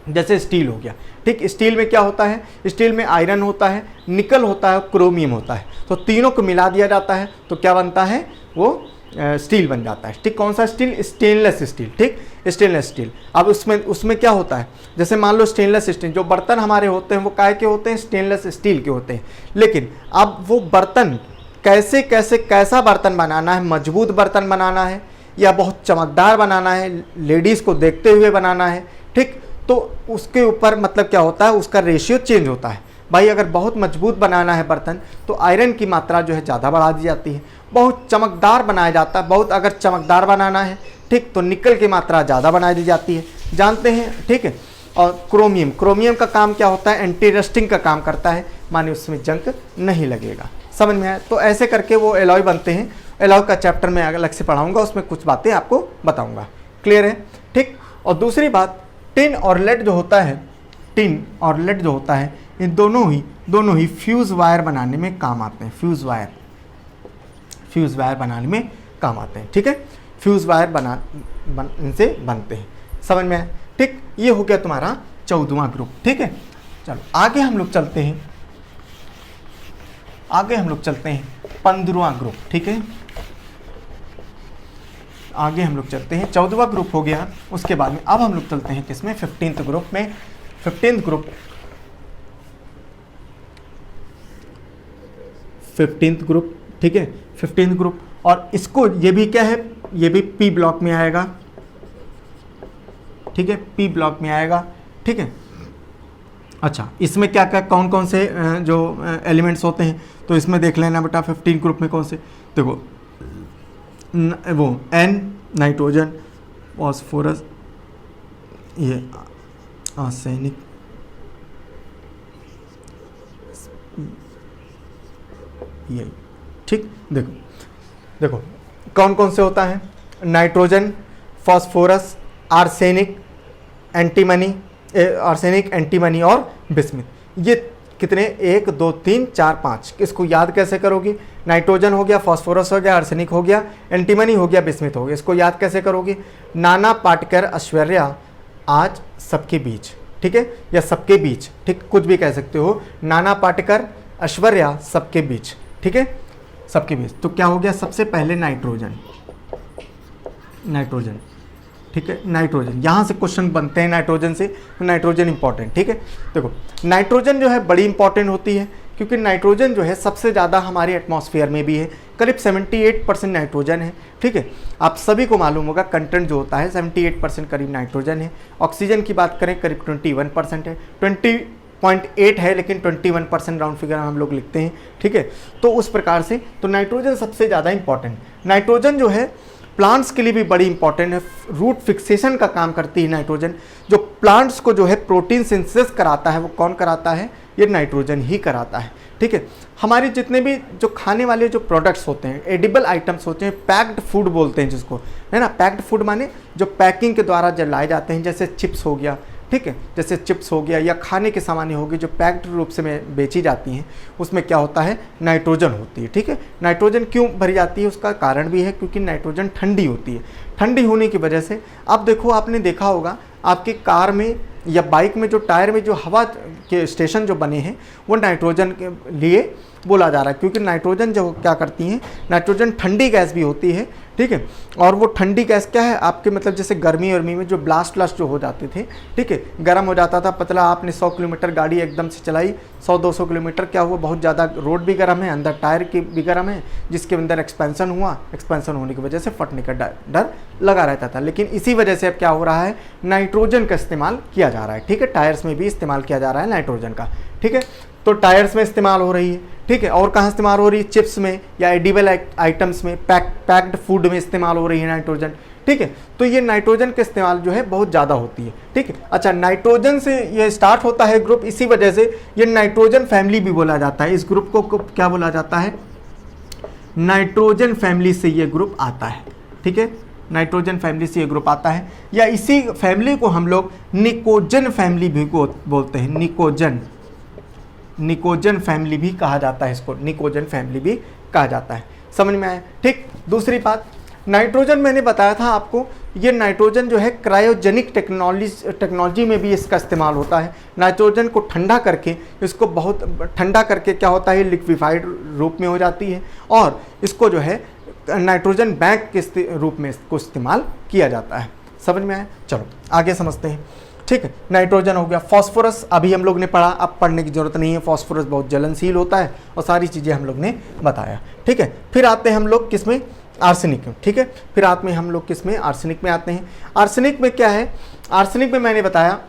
जैसे स्टील हो गया। ठीक, स्टील में क्या होता है? स्टील में आयरन होता है, निकल होता है, क्रोमियम होता है। तो तीनों को मिला दिया जाता है तो क्या बनता है? वो स्टील बन जाता है। ठीक, कौन सा स्टील? Stainless steel. ठीक, स्टेनलेस स्टील। अब उसमें क्या होता है? जैसे मान लो स्टेनलेस स्टील, जो बर्तन हमारे होते हैं वो काय के होते हैं? स्टेनलेस स्टील के होते हैं। लेकिन अब वो बर्तन कैसा बर्तन बनाना है? मजबूत बर्तन बनाना है या बहुत चमकदार बनाना है, लेडीज़ को देखते हुए बनाना है? ठीक, तो उसके ऊपर मतलब क्या होता है? उसका रेशियो चेंज होता है। भाई अगर बहुत मजबूत बनाना है बर्तन तो आयरन की मात्रा जो है ज़्यादा बढ़ा दी जाती है। बहुत चमकदार बनाया जाता है, बहुत अगर चमकदार बनाना है, ठीक, तो निकल की मात्रा ज़्यादा बना दी जाती है, जानते हैं। ठीक है, और क्रोमियम का काम क्या होता है? एंटी रस्टिंग का काम करता है, माने उसमें जंग नहीं लगेगा। समझ में आया? तो ऐसे करके वो एलॉय बनते हैं। एलॉय का चैप्टर मैं अलग से पढ़ाऊँगा, उसमें कुछ बातें आपको बताऊँगा। क्लियर है? ठीक, और दूसरी बात, टिन और लेड जो होता है, टिन और लेड जो होता है, ये दोनों ही फ्यूज़ वायर बनाने में काम आते हैं। फ्यूज़ वायर बनाने में काम आते हैं। ठीक है, फ्यूज़ वायर इनसे बनते हैं। समझ में आया? ठीक, ये हो गया तुम्हारा 14वां ग्रुप। ठीक है, चलो आगे हम लोग चलते हैं 15वां ग्रुप। ठीक है, आगे हम लोग चलते हैं 14वां ग्रुप हो गया। उसके बाद में अब हम लोग चलते हैं किसमें? 15th ग्रुप में। 15th ग्रुप, ठीक है, 15th ग्रुप। और इसको ये भी क्या है? ये भी पी ब्लॉक में आएगा, ठीक है, पी ब्लॉक में आएगा, ठीक है। अच्छा, इसमें क्या क्या कौन कौन से जो एलिमेंट्स होते हैं, तो इसमें देख लेना बेटा 15 ग्रुप में कौन से, देखो वो N नाइट्रोजन, फॉस्फोरस, ये आर्सेनिक, ये, ठीक। देखो देखो कौन कौन से होता है, nitrogen, phosphorus, arsenic, antimony, arsenic, antimony और बिस्मिथ। ये कितने, 1 2 3 4 5। इसको याद कैसे करोगे, नाइट्रोजन हो गया, फॉस्फोरस हो गया, आर्सेनिक हो गया, एंटीमनी हो गया, बिस्मिथ हो गया। इसको याद कैसे करोगे, नाना पाटेकर ऐश्वर्या आज सबके बीच, ठीक है, या सबके बीच, ठीक, कुछ भी कह सकते हो, नाना पाटेकर ऐश्वर्या सबके बीच, ठीक है, सबके बीच। तो क्या हो गया, सबसे पहले नाइट्रोजन, नाइट्रोजन, ठीक है, नाइट्रोजन, यहाँ से क्वेश्चन बनते हैं नाइट्रोजन से, तो नाइट्रोजन इंपॉर्टेंट, ठीक है। देखो नाइट्रोजन जो है बड़ी इंपॉर्टेंट होती है, क्योंकि नाइट्रोजन जो है सबसे ज़्यादा हमारे एटमॉस्फेयर में भी है, करीब 78% नाइट्रोजन है, ठीक है। आप सभी को मालूम होगा कंटेंट जो होता है 78% करीब नाइट्रोजन है। ऑक्सीजन की बात करें करीब 21% है, 20.8 है, लेकिन 21% राउंड फिगर हम लोग लिखते हैं, ठीक है। तो उस प्रकार से तो नाइट्रोजन सबसे ज़्यादा इंपॉर्टेंट। नाइट्रोजन जो है प्लांट्स के लिए भी बड़ी इंपॉर्टेंट है, रूट फिक्सेशन का काम करती है नाइट्रोजन। जो प्लांट्स को जो है प्रोटीन सिंथेसिस कराता है, वो कौन कराता है, ये नाइट्रोजन ही कराता है, ठीक है। हमारे जितने भी जो खाने वाले जो प्रोडक्ट्स होते हैं, एडिबल आइटम्स होते हैं, पैक्ड फूड बोलते हैं जिसको, है ना, पैक्ड फूड माने जो पैकिंग के द्वारा जलाए जाते हैं, जैसे चिप्स हो गया, ठीक है, जैसे चिप्स हो गया, या खाने के सामान होगी जो पैक्ड रूप से में बेची जाती हैं, उसमें क्या होता है, नाइट्रोजन होती है, ठीक है। नाइट्रोजन क्यों भरी जाती है, उसका कारण भी है, क्योंकि नाइट्रोजन ठंडी होती है। ठंडी होने की वजह से, अब देखो आपने देखा होगा आपके कार में या बाइक में जो टायर में जो हवा के स्टेशन जो बने हैं, वो नाइट्रोजन के लिए बोला जा रहा है, क्योंकि नाइट्रोजन जो क्या करती हैं, नाइट्रोजन ठंडी गैस भी होती है, ठीक है। और वो ठंडी गैस क्या है, आपके मतलब जैसे गर्मी में जो ब्लास्ट जो हो जाते थे, ठीक है, गर्म हो जाता था पतला, आपने 100 किलोमीटर गाड़ी एकदम से चलाई, 100-200 किलोमीटर, क्या हुआ, बहुत ज़्यादा रोड भी गर्म है, अंदर टायर की भी गर्म है, जिसके अंदर एक्सपेंशन हुआ, एक्सपेंशन होने की वजह से फटने का डर लगा रहता था। लेकिन इसी वजह से अब क्या हो रहा है, नाइट्रोजन का इस्तेमाल किया जा रहा है, ठीक है, टायर्स में भी इस्तेमाल किया जा रहा है नाइट्रोजन का, ठीक है। तो टायर्स में इस्तेमाल हो रही है, ठीक है, और कहाँ इस्तेमाल हो रही है, चिप्स में या एडिबल आइटम्स में, पैक्ड फूड में इस्तेमाल हो रही है नाइट्रोजन, ठीक है। तो ये नाइट्रोजन का इस्तेमाल जो है बहुत ज़्यादा होती है, ठीक है। अच्छा, नाइट्रोजन से ये स्टार्ट होता है ग्रुप, इसी वजह से ये नाइट्रोजन फैमिली भी बोला जाता है। इस ग्रुप को क्या बोला जाता है, नाइट्रोजन फैमिली से ये ग्रुप आता है, ठीक है, नाइट्रोजन फैमिली से ये ग्रुप आता है, या इसी फैमिली को हम लोग निकोजन फैमिली भी बोलते हैं, निकोजन फैमिली भी कहा जाता है, इसको निकोजन फैमिली भी कहा जाता है। समझ में आया, ठीक। दूसरी बात, नाइट्रोजन मैंने बताया था आपको, ये नाइट्रोजन जो है क्रायोजेनिक टेक्नोलॉजी में भी इसका इस्तेमाल होता है। नाइट्रोजन को ठंडा करके, इसको बहुत ठंडा करके क्या होता है, लिक्विफाइड रूप में हो जाती है, और इसको जो है नाइट्रोजन बैंक के रूप में इसको इस्तेमाल किया जाता है। समझ में आया, चलो आगे समझते हैं, ठीक है। नाइट्रोजन हो गया। फॉस्फोरस अभी हम लोग ने पढ़ा, अब पढ़ने की जरूरत नहीं है, फॉस्फोरस बहुत जलनशील होता है, और सारी चीज़ें हम लोग ने बताया, ठीक है। फिर आते हैं हम लोग किस में, आर्सेनिक में, ठीक है। फिर आते हैं हम लोग किस में, आर्सेनिक में आते हैं। आर्सेनिक में क्या है, आर्सेनिक में मैंने बताया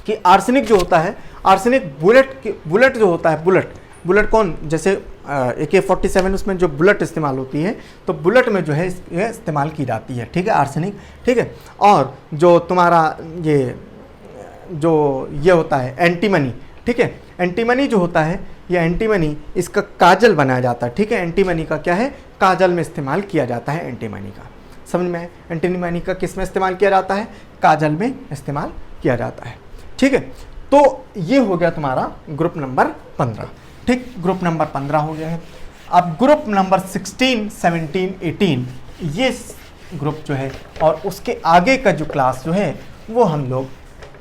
कि आर्सेनिक जो होता है, आर्सेनिक बुलेट जो होता है, बुलेट कौन, जैसे AK-47 उसमें जो बुलेट इस्तेमाल होती है, तो बुलेट में जो है ये इस्तेमाल की जाती है, ठीक है, आर्सेनिक, ठीक है। और जो तुम्हारा ये होता है एंटीमनी, ठीक है, एंटीमनी जो होता है, ये एंटीमनी इसका काजल बनाया जाता है, ठीक है। एंटीमनी का क्या है, काजल में इस्तेमाल किया जाता है एंटीमनी का। समझ में, एंटीमनी का किस में इस्तेमाल किया जाता है, काजल में इस्तेमाल किया जाता है, ठीक है। तो ये हो गया तुम्हारा ग्रुप नंबर 15, ठीक, ग्रुप नंबर 15 हो गया है। अब ग्रुप नंबर 16, 17, 18 ये ग्रुप जो है, और उसके आगे का जो क्लास जो है वो हम लोग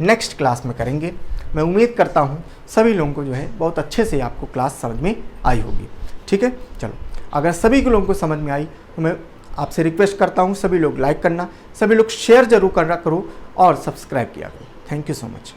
नेक्स्ट क्लास में करेंगे। मैं उम्मीद करता हूँ सभी लोगों को जो है बहुत अच्छे से आपको क्लास समझ में आई होगी, ठीक है। चलो, अगर सभी के लोगों को समझ में आई तो मैं आपसे रिक्वेस्ट करता हूँ सभी लोग लाइक करना, सभी लोग शेयर जरूर करना करो, और सब्सक्राइब किया करो। Thank you so much.